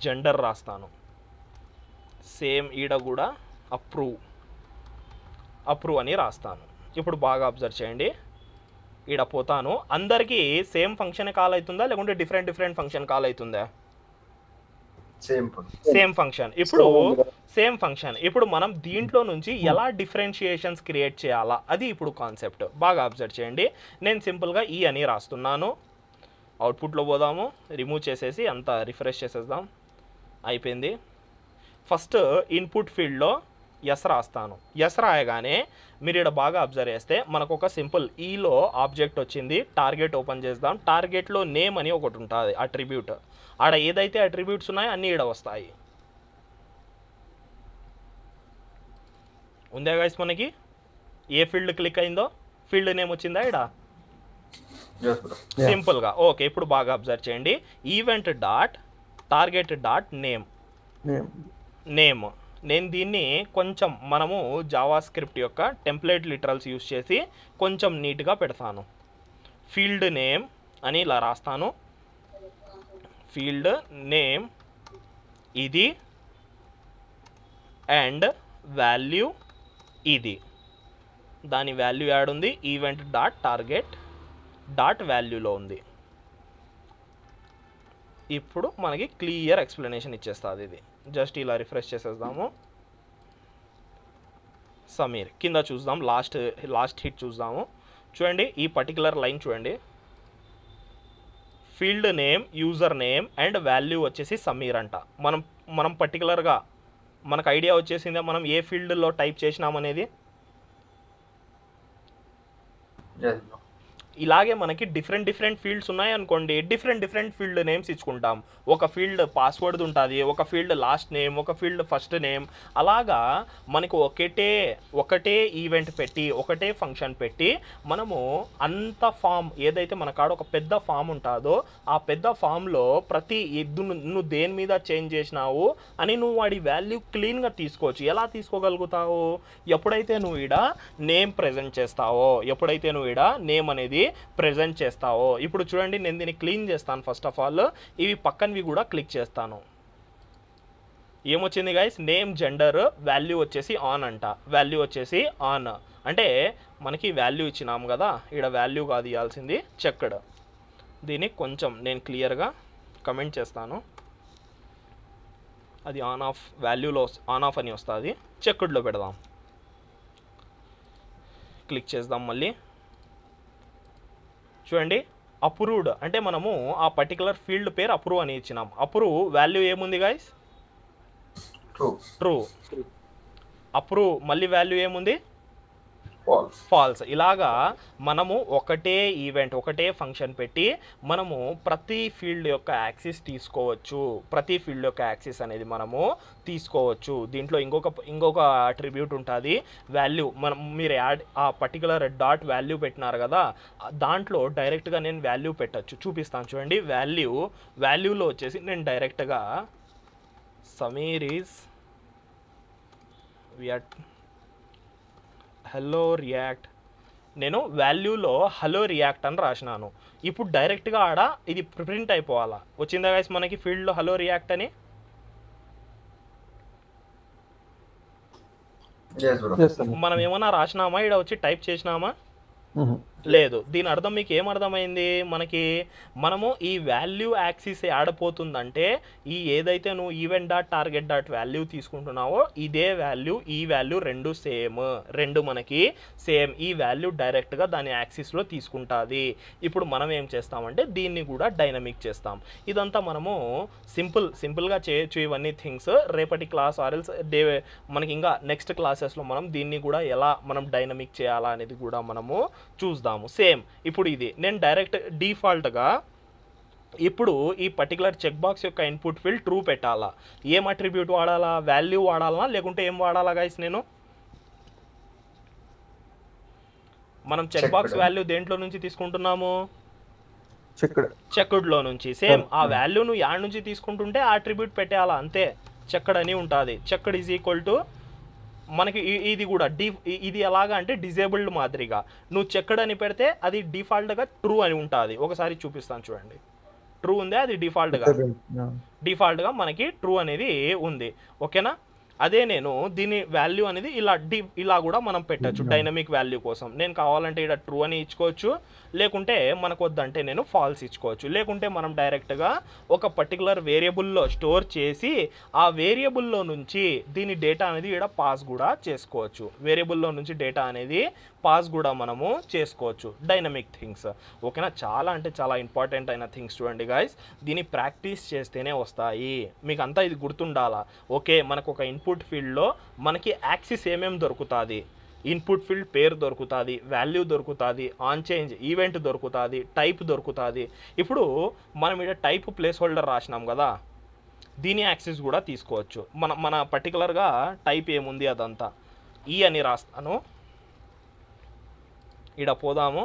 జెండర్ రాస్తాను. సేమ్ ఈడ కూడా అప్రూవ్ అని రాస్తాను. ఇప్పుడు బాగా అబ్జర్వ్ చేయండి, ఈడ పోతాను. అందరికీ సేమ్ ఫంక్షన్ కాల్ అవుతుందా లేకుంటే డిఫరెంట్ ఫంక్షన్ కాల్ అవుతుందా? Same function. ఇప్పుడు మనం దీంట్లో నుంచి ఎలా డిఫరెన్షియేషన్స్ క్రియేట్ చేయాలా అది ఇప్పుడు కాన్సెప్ట్. బాగా అబ్జర్వ్ చేయండి. నేను సింపుల్గా ఈ అని రాస్తున్నాను. అవుట్పుట్లో పోదాము, రిమూవ్ చేసేసి అంతా రిఫ్రెష్ చేసేద్దాం. అయిపోయింది. ఫస్ట్ ఇన్పుట్ ఫీల్డ్లో ఎస్ రాస్తాను. ఎస్ రాయగానే మీరు ఇక్కడ బాగా అబ్జర్వ్ చేస్తే మనకు ఒక సింపుల్ ఈలో ఆబ్జెక్ట్ వచ్చింది. టార్గెట్ ఓపెన్ చేద్దాం. టార్గెట్లో నేమ్ అని ఒకటి ఉంటుంది అట్రిబ్యూట్. ఆడ ఏదైతే అట్రిబ్యూట్స్ ఉన్నాయో అన్నీ ఈడ వస్తాయి. ఉందా గైస్? మనకి ఏ ఫీల్డ్ క్లిక్ అయిందో ఫీల్డ్ నేమ్ వచ్చిందా ఈడ? సింపుల్గా. ఓకే, ఇప్పుడు బాగా అబ్జర్వ్ చేయండి. Event dot target dot name. నేను దీన్ని కొంచెం మనము జావా స్క్రిప్ట్ యొక్క టెంప్లెట్ లిటరల్స్ యూస్ చేసి కొంచెం నీట్గా పెడతాను. ఫీల్డ్ నేమ్ అని ఇలా రాస్తాను. ఫీల్డ్ నేమ్ ఇది అండ్ వాల్యూ ఇది. దాని వాల్యూ యాడ్ ఉంది. ఈవెంట్ డాట్ టార్గెట్ డాట్ వాల్యూలో ఉంది. ఇప్పుడు మనకి క్లియర్ ఎక్స్ప్లెనేషన్ ఇచ్చేస్తుంది. ఇది జస్ట్ ఇలా రిఫ్రెష్ చేసేద్దాము. సమీర్ కింద చూద్దాం. లాస్ట్ హిట్ చూద్దాము. చూడండి, ఈ పర్టికులర్ లైన్ చూడండి. Field name, user name and value వచ్చేసి సమీర్ అంట. మనం పర్టికులర్గా మనకు ఐడియా వచ్చేసిందా మనం ఏ ఫీల్డ్లో టైప్ చేసినామనేది? ఇలాగే మనకి డిఫరెంట్ ఫీల్డ్స్ ఉన్నాయనుకోండి, డిఫరెంట్ ఫీల్డ్ నేమ్స్ ఇచ్చుకుంటాం. ఒక ఫీల్డ్ పాస్వర్డ్ ఉంటుంది, ఒక ఫీల్డ్ లాస్ట్ నేమ్, ఒక ఫీల్డ్ ఫస్ట్ నేమ్. అలాగా మనకు ఒకటే ఈవెంట్ పెట్టి ఒకటే ఫంక్షన్ పెట్టి మనము అంత ఫామ్ ఏదైతే మన కాడ ఒక పెద్ద ఫామ్ ఉంటుందో ఆ పెద్ద ఫామ్లో ప్రతి నువ్వు దేని మీద చేంజ్ చేసినావు అని నువ్వు వాడి వాల్యూ క్లీన్గా తీసుకోవచ్చు. ఎలా తీసుకోగలుగుతావు? ఎప్పుడైతే నువ్వు ఈడ నేమ్ ప్రెజెంట్ చేస్తావో, ఎప్పుడైతే నువ్వు ఈడ నేమ్ అనేది ప్రెజెంట్ చేస్తావో. ఇప్పుడు చూడండి, నేను దీన్ని క్లీన్ చేస్తాను. ఫస్ట్ ఆఫ్ ఆల్ ఇవి పక్కనవి కూడా క్లిక్ చేస్తాను. ఏమొచ్చింది గైస్? నేమ్, జెండర్, వాల్యూ వచ్చేసి ఆన్ అంట. వాల్యూ వచ్చేసి ఆన్ అంటే మనకి వాల్యూ ఇచ్చినాము కదా, ఇక్కడ వాల్యూ కాదు ఇవ్వాల్సింది, చెక్డ్. దీన్ని కొంచెం నేను క్లియర్గా కమెంట్ చేస్తాను. అది ఆన్ ఆఫ్, వాల్యూలో ఆన్ ఆఫ్ అని వస్తుంది. చెక్డ్లో పెడదాం. క్లిక్ చేద్దాం. మళ్ళీ చూడండి, అప్రూవ్డ్ అంటే మనము ఆ పర్టికులర్ ఫీల్డ్ పేరు అప్రూవ్ అని ఇచ్చినాం. అప్రూవ్ వాల్యూ ఏముంది గైస్? ట్రూ. అప్రూవ్ మళ్ళీ వాల్యూ ఏముంది? ఫాల్స్. ఇలాగా మనము ఒకటే ఈవెంట్ ఒకటే ఫంక్షన్ పెట్టి మనము ప్రతి ఫీల్డ్ యొక్క యాక్సిస్ తీసుకోవచ్చు. ప్రతి ఫీల్డ్ యొక్క యాక్సిస్ అనేది మనము తీసుకోవచ్చు. దీంట్లో ఇంకొక అట్రిబ్యూట్ ఉంటుంది వాల్యూ. మీరు యాడ్ ఆ పర్టికులర్ డాట్ వాల్యూ పెట్టినారు కదా, దాంట్లో డైరెక్ట్గా నేను వాల్యూ పెట్టచ్చు. చూపిస్తాను చూడండి. వాల్యూలో వచ్చేసి నేను డైరెక్ట్గా సమీర్ ఈజ్ హలో రియాక్ట్, నేను వాల్యూలో హలో రియాక్ట్ అని రాసినాను. ఇప్పుడు డైరెక్ట్గా ఆడ ఇది ప్రింట్ అయిపోవాలా. వచ్చిందా గైస్ మనకి ఫీల్డ్లో హలో రియాక్ట్ అని? మనం ఏమన్నా రాసినామా? ఇక్కడ వచ్చి టైప్ చేసినామా? లేదు. దీని అర్థం మీకు ఏమర్థమైంది? మనము ఈ వాల్యూ యాక్సిస్ ఆడపోతుందంటే ఈ ఏదైతే నువ్వు event dot target dot value తీసుకుంటున్నావో ఇదే వాల్యూ ఈ వాల్యూ రెండు మనకి సేమ్. ఈ వాల్యూ డైరెక్ట్గా దాని యాక్సిస్లో తీసుకుంటుంది. ఇప్పుడు మనం ఏం చేస్తామంటే దీన్ని కూడా డైనమిక్ చేస్తాం. ఇదంతా మనము సింపుల్గా చేయొచ్చు ఇవన్నీ థింగ్స్. రేపటి క్లాస్ ఆర్ఎల్స్ మనకి ఇంకా నెక్స్ట్ క్లాసెస్లో మనం దీన్ని కూడా ఎలా మనం డైనమిక్ చేయాలా అనేది కూడా మనము చూద్దాము. సేమ్ ఇప్పుడు ఇది నేను డైరెక్ట్ డిఫాల్ట్గా ఇప్పుడు ఈ పర్టికులర్ చెక్ బాక్స్ యొక్క ఇన్పుట్ ఫీల్డ్ ట్రూ పెట్టాలా. ఏం అట్రిబ్యూట్ వాడాలా? వాల్యూ వాడాలా లేకుంటే ఏం వాడాలా గైస్? మనం చెక్ బాక్స్ వాల్యూ దేంట్లో నుంచి తీసుకుంటున్నాము? చెక్డ్లో నుంచి. సేమ్ ఆ వాల్యూను యాడ్ నుంచి తీసుకుంటుంటే ఆ అట్రిబ్యూట్ పెట్టాలా, అంతే. చెక్డ్ అని ఉంటుంది. చెక్డ్ ఈజ్ ఈక్వల్ టు మనకి ఇది కూడా ఇది ఎలాగా అంటే డిజేబుల్డ్ మాదిరిగా నువ్వు చెక్డ్ అని పెడితే అది డిఫాల్ట్గా ట్రూ అని ఉంటుంది. ఒకసారి చూపిస్తాను చూడండి. ట్రూ ఉందే, అది డిఫాల్ట్గా మనకి ట్రూ అనేది ఉంది. ఓకేనా. అదే నేను దీని వాల్యూ అనేది ఇలా కూడా మనం పెట్టచ్చు డైనమిక్ వాల్యూ కోసం. నేను కావాలంటే ఇక్కడ ట్రూ అని ఇచ్చుకోవచ్చు, లేకుంటే మనకు వద్దంటే నేను ఫాల్స్ ఇచ్చుకోవచ్చు. లేకుంటే మనం డైరెక్ట్గా ఒక పర్టికులర్ వేరియబుల్లో స్టోర్ చేసి ఆ వేరియబుల్లో నుంచి దీని డేటా అనేది ఇక్కడ పాస్ కూడా చేసుకోవచ్చు. వేరియబుల్లో నుంచి డేటా అనేది పాస్ కూడా మనము చేసుకోవచ్చు. Dynamic things. ఓకేనా. చాలా అంటే చాలా ఇంపార్టెంట్ అయిన థింగ్స్ చూడండి గాయస్. దీన్ని ప్రాక్టీస్ చేస్తేనే వస్తాయి. మీకు అంతా ఇది గుర్తుండాలా. ఓకే, మనకు ఒక ఇన్పుట్ ఫీల్డ్లో మనకి యాక్సిస్ ఏమేమి దొరుకుతుంది. ఇన్పుట్ ఫీల్డ్ పేరు దొరుకుతుంది, వాల్యూ దొరుకుతుంది, ఆన్ చేంజ్ ఈవెంట్ దొరుకుతుంది, టైప్ దొరుకుతుంది. ఇప్పుడు మనం ఇక్కడ టైప్ ప్లేస్ హోల్డర్ రాసినాం కదా, దీని యాక్సిస్ కూడా తీసుకోవచ్చు. మన పర్టికులర్గా టైప్ ఏముంది అదంతా ఈ అని రాస్తాను. ఇక్కడ పోదాము,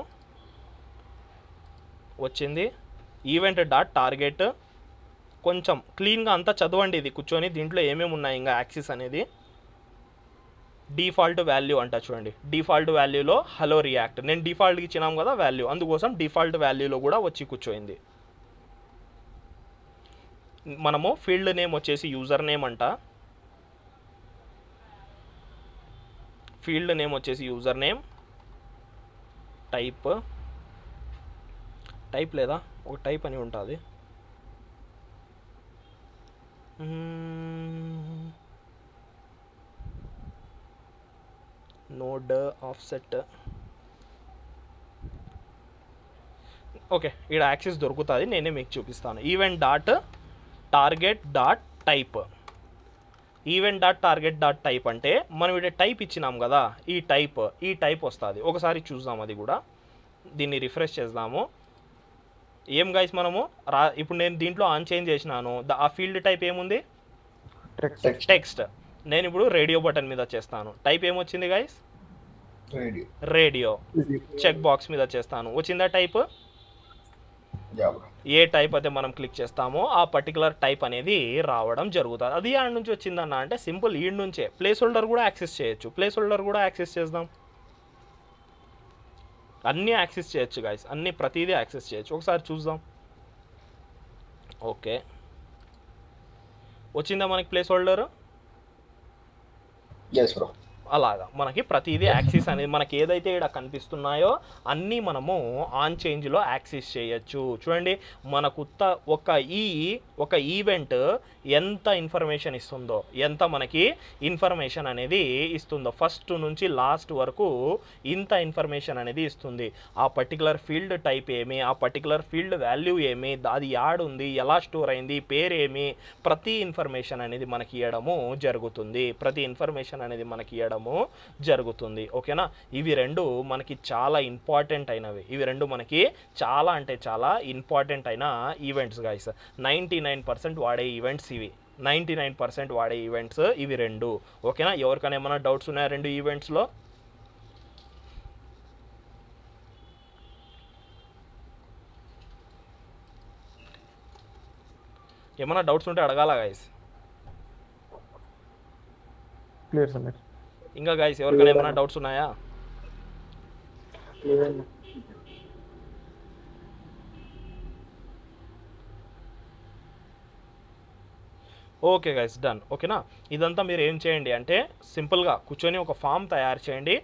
వచ్చింది ఈవెంట్ డాట్ టార్గెట్. కొంచెం క్లీన్గా అంతా చదవండి ఇది కూర్చొని. దీంట్లో ఏమేమి ఉన్నాయి ఇంకా యాక్సిస్ అనేది. డిఫాల్ట్ వాల్యూ అంట చూడండి. డిఫాల్ట్ వాల్యూలో హలో రియాక్ట్ నేను డిఫాల్ట్కి ఇచ్చినాం కదా వాల్యూ, అందుకోసం డిఫాల్ట్ వాల్యూలో కూడా వచ్చి కూర్చోయింది. మనము ఫీల్డ్ నేమ్ వచ్చేసి యూజర్ నేమ్ అంట. ఫీల్డ్ నేమ్ వచ్చేసి యూజర్ నేమ్. టైప్ లేదా ఒక టైప్ అని ఉంటుంది. Node offset. ఓకే, ఇక్కడ యాక్సెస్ దొరుకుతుంది, నేనే మీకు చూపిస్తాను. Event dot target dot type. Event dot target dot type అంటే మనం ఇక్కడ టైప్ ఇచ్చినాం కదా, ఈ టైప్ వస్తుంది. ఒకసారి చూద్దాం అది కూడా. దీన్ని రిఫ్రెష్ చేద్దాము. ఏం గైస్ మనము ఇప్పుడు నేను దీంట్లో ఆన్ చేంజ్ చేసినాను. ఆ ఫీల్డ్ టైప్ ఏముంది, టెక్స్ట్. నేను ఇప్పుడు రేడియో బటన్ మీద చేస్తాను. టైప్ ఏమొచ్చింది గైస్, రేడియో. చెక్ బాక్స్ మీద చేస్తాను, వచ్చిందా టైప్. ఏ టైప్ అయితే మనం క్లిక్ చేస్తామో ఆ పర్టికులర్ టైప్ అనేది రావడం జరుగుతుంది. అది ఆడ నుంచి వచ్చిందన్న అంటే సింపుల్ ఈడ్ నుంచే. ప్లేస్ హోల్డర్ కూడా యాక్సెస్ చేయొచ్చు. ప్లేస్ హోల్డర్ కూడా యాక్సెస్ చేద్దాం. అన్నీ యాక్సెస్ చేయొచ్చు గాయస్, అన్నీ ప్రతిదీ యాక్సెస్ చేయొచ్చు. ఒకసారి చూద్దాం. ఓకే, వచ్చిందా మనకి ప్లేస్ హోల్డర్. అలాగా మనకి ప్రతిదీ యాక్సిస్ అనేది మనకి ఏదైతే ఇక్కడ కనిపిస్తున్నాయో అన్నీ మనము ఆన్ చేంజ్లో యాక్సెస్ చేయొచ్చు. చూడండి, మనకు ఒక ఈవెంట్ ఎంత ఇన్ఫర్మేషన్ ఇస్తుందో, ఎంత మనకి ఇన్ఫర్మేషన్ అనేది ఇస్తుందో, ఫస్ట్ నుంచి లాస్ట్ వరకు ఇంత ఇన్ఫర్మేషన్ అనేది ఇస్తుంది. ఆ పర్టికులర్ ఫీల్డ్ టైప్ ఏమి, ఆ పర్టికులర్ ఫీల్డ్ వాల్యూ ఏమి, అది యాడ్ ఉంది, ఎలా స్టోర్ అయింది, పేరేమి, ప్రతి ఇన్ఫర్మేషన్ అనేది మనకి ఇవ్వడము జరుగుతుంది. ఓకేనా. ఇవి రెండు మనకి చాలా ఇంపార్టెంట్ అయినవి. ఇవి రెండు మనకి చాలా అంటే చాలా ఇంపార్టెంట్ అయిన ఈవెంట్స్ గైస్. 99% వాడే ఈవెంట్స్ ఇవి. 99% వాడే ఈవెంట్స్ ఇవి రెండు. ఓకేనా. ఎవరికైనా ఏమైనా డౌట్స్ ఉన్నాయా రెండు ఈవెంట్స్లో? ఏమైనా డౌట్స్ ఉంటే అడగాల గైస్. క్లియర్ సమీర్. ఇంకా గైస్ ఎవరికైనా ఏమైనా డౌట్స్ ఉన్నాయా? Okay guys, done. ఓకేనా. ఇదంతా మీరు ఏం చేయండి అంటే సింపుల్గా కూర్చొని ఒక ఫామ్ తయారు చేయండి.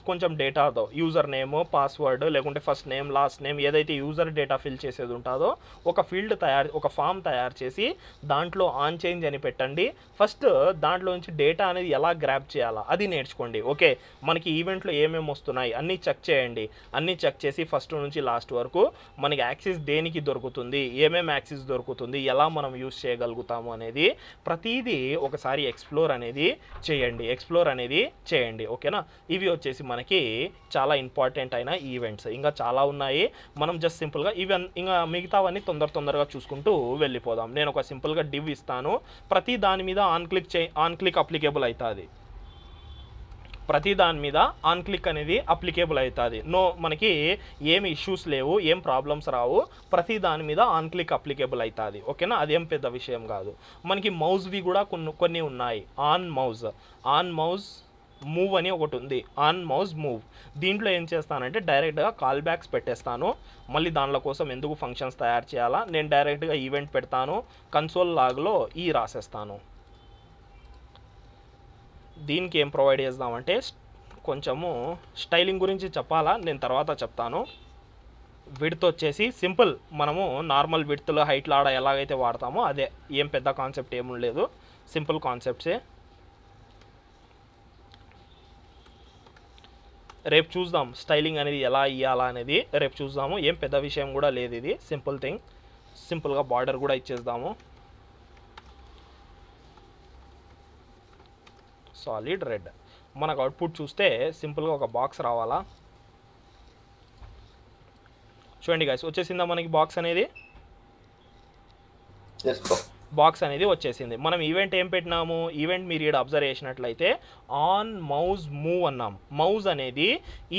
కొంచెం డేటాతో యూజర్ నేమ్, పాస్వర్డ్, లేకుంటే ఫస్ట్ నేమ్, లాస్ట్ నేమ్, ఏదైతే యూజర్ డేటా ఫిల్ చేసేది ఉంటుందో ఒక ఫామ్ తయారు చేసి దాంట్లో ఆన్ చేంజ్ అని పెట్టండి. ఫస్ట్ దాంట్లో నుంచి డేటా అనేది ఎలా గ్రాప్ చేయాలా అది నేర్చుకోండి. ఓకే, మనకి ఈవెంట్లో ఏమేమి వస్తున్నాయి అన్నీ చెక్ చేయండి. అన్నీ చెక్ చేసి ఫస్ట్ నుంచి లాస్ట్ వరకు మనకి యాక్సెస్ దేనికి దొరుకుతుంది, ఏమేమి యాక్సెస్ దొరుకుతుంది, ఎలా మనం యూజ్ చేయగలుగుతాము అనేది ప్రతిదీ ఒకసారి ఎక్స్ప్లోర్ అనేది చేయండి. ఓకేనా. ఇవి వచ్చేసి మనకి చాలా ఇంపార్టెంట్ అయిన ఈవెంట్స్. ఇంకా చాలా ఉన్నాయి. మనం జస్ట్ సింపుల్గా ఇంకా మిగతావన్నీ తొందరగా చూసుకుంటూ వెళ్ళిపోదాం. నేను ఒక సింపుల్గా డివ్ ఇస్తాను. ప్రతి దాని మీద ఆన్ క్లిక్ అప్లికేబుల్ అవుతుంది. ప్రతి దాని మీద ఆన్ క్లిక్ అనేది అప్లికేబుల్ అవుతుంది. మనకి ఏమి ఇష్యూస్ లేవు, ఏం ప్రాబ్లమ్స్ రావు, ప్రతి దాని మీద ఆన్ క్లిక్ అప్లికేబుల్ అవుతుంది. ఓకేనా, అదేం పెద్ద విషయం కాదు. మనకి మౌస్వి కూడా కొన్ని ఉన్నాయి. ఆన్ మౌస్ మూవ్ అని ఒకటి ఉంది, ఆన్ మౌస్ మూవ్. దీంట్లో ఏం చేస్తానంటే డైరెక్ట్గా కాల్ బ్యాక్స్ పెట్టేస్తాను. మళ్ళీ దానిలో కోసం ఎందుకు ఫంక్షన్స్ తయారు చేయాలా, నేను డైరెక్ట్గా ఈవెంట్ పెడతాను, కన్సోల్ లాగ్లో రాసేస్తాను. దీనికి ఏం ప్రొవైడ్ చేద్దామంటే కొంచెము స్టైలింగ్ గురించి చెప్పాలా, నేను తర్వాత చెప్తాను. విడ్త్ వచ్చేసి సింపుల్, మనము నార్మల్ విడ్త్లో హైట్లో ఆడ ఎలాగైతే వాడతామో అదే, ఏం పెద్ద కాన్సెప్ట్ ఏమీ లేదు, సింపుల్ కాన్సెప్ట్సే. రేపు చూద్దాం స్టైలింగ్ అనేది ఎలా ఇవ్వాలా అనేది, రేపు చూద్దాము. ఏం పెద్ద విషయం కూడా లేదు, ఇది సింపుల్ థింగ్. సింపుల్గా బార్డర్ కూడా ఇచ్చేద్దాము. Solid red. మనకు అవుట్పుట్ చూస్తే సింపుల్గా ఒక బాక్స్ రావాలా. చూడండి గైస్, వచ్చేసిందా మనకి బాక్స్ అనేది? బాక్స్ అనేది వచ్చేసింది. మనం ఈవెంట్ ఏం పెట్టినాము, ఈవెంట్ మీరు ఇక్కడ అబ్జర్వ్ చేసినట్లయితే ఆన్ మౌస్ మూవ్ అన్నాం. మౌస్ అనేది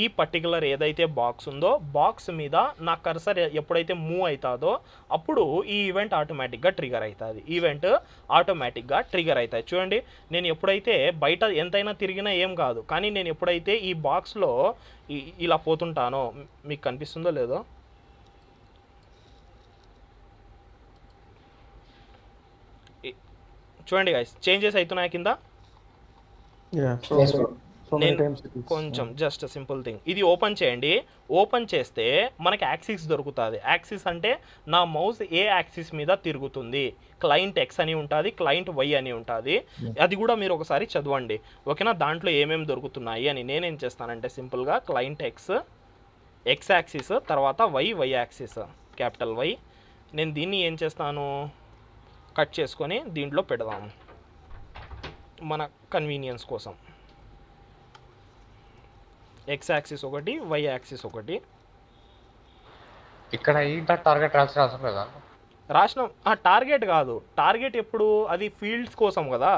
ఈ పర్టికులర్ ఏదైతే బాక్స్ ఉందో బాక్స్ మీద నా కర్సర్ ఎప్పుడైతే మూవ్ అవుతుందో అప్పుడు ఈ ఈవెంట్ ఆటోమేటిక్గా ట్రిగర్ అవుతుంది. ఈవెంట్ ఆటోమేటిక్గా ట్రిగర్ అవుతాయి. చూడండి, నేను ఎప్పుడైతే బయట ఎంతైనా తిరిగినా ఏం కాదు, కానీ నేను ఎప్పుడైతే ఈ బాక్స్లో ఇలా పోతుంటానో, మీకు కనిపిస్తుందో లేదో, చూడండి గైస్, చేంజెస్ అవుతున్నాయి కింద. నేను కొంచెం జస్ట్ సింపుల్ థింగ్, ఇది ఓపెన్ చేయండి. ఓపెన్ చేస్తే మనకి యాక్సిస్ దొరుకుతుంది. యాక్సిస్ అంటే నా మౌస్ ఏ యాక్సిస్ మీద తిరుగుతుంది. క్లయింట్ ఎక్స్ అని ఉంటుంది, క్లయింట్ వై అని ఉంటుంది. అది కూడా మీరు ఒకసారి చదవండి, ఓకేనా. దాంట్లో ఏమేమి దొరుకుతున్నాయి అని నేనేం చేస్తానంటే సింపుల్గా క్లయింట్ ఎక్స్ యాక్సిస్, తర్వాత వై యాక్సిస్, క్యాపిటల్ వై. నేను దీన్ని ఏం చేస్తాను, కట్ చేసుకొని దీంట్లో పెడదాము మన కన్వీనియన్స్ కోసం. ఎక్స్ యాక్సిస్ ఒకటి, వై యాక్సిస్ ఒకటి. ఇక్కడ టార్గెట్ రాసిన కదా, రాసిన టార్గెట్ కాదు. టార్గెట్ ఎప్పుడు, అది ఫీల్డ్స్ కోసం కదా.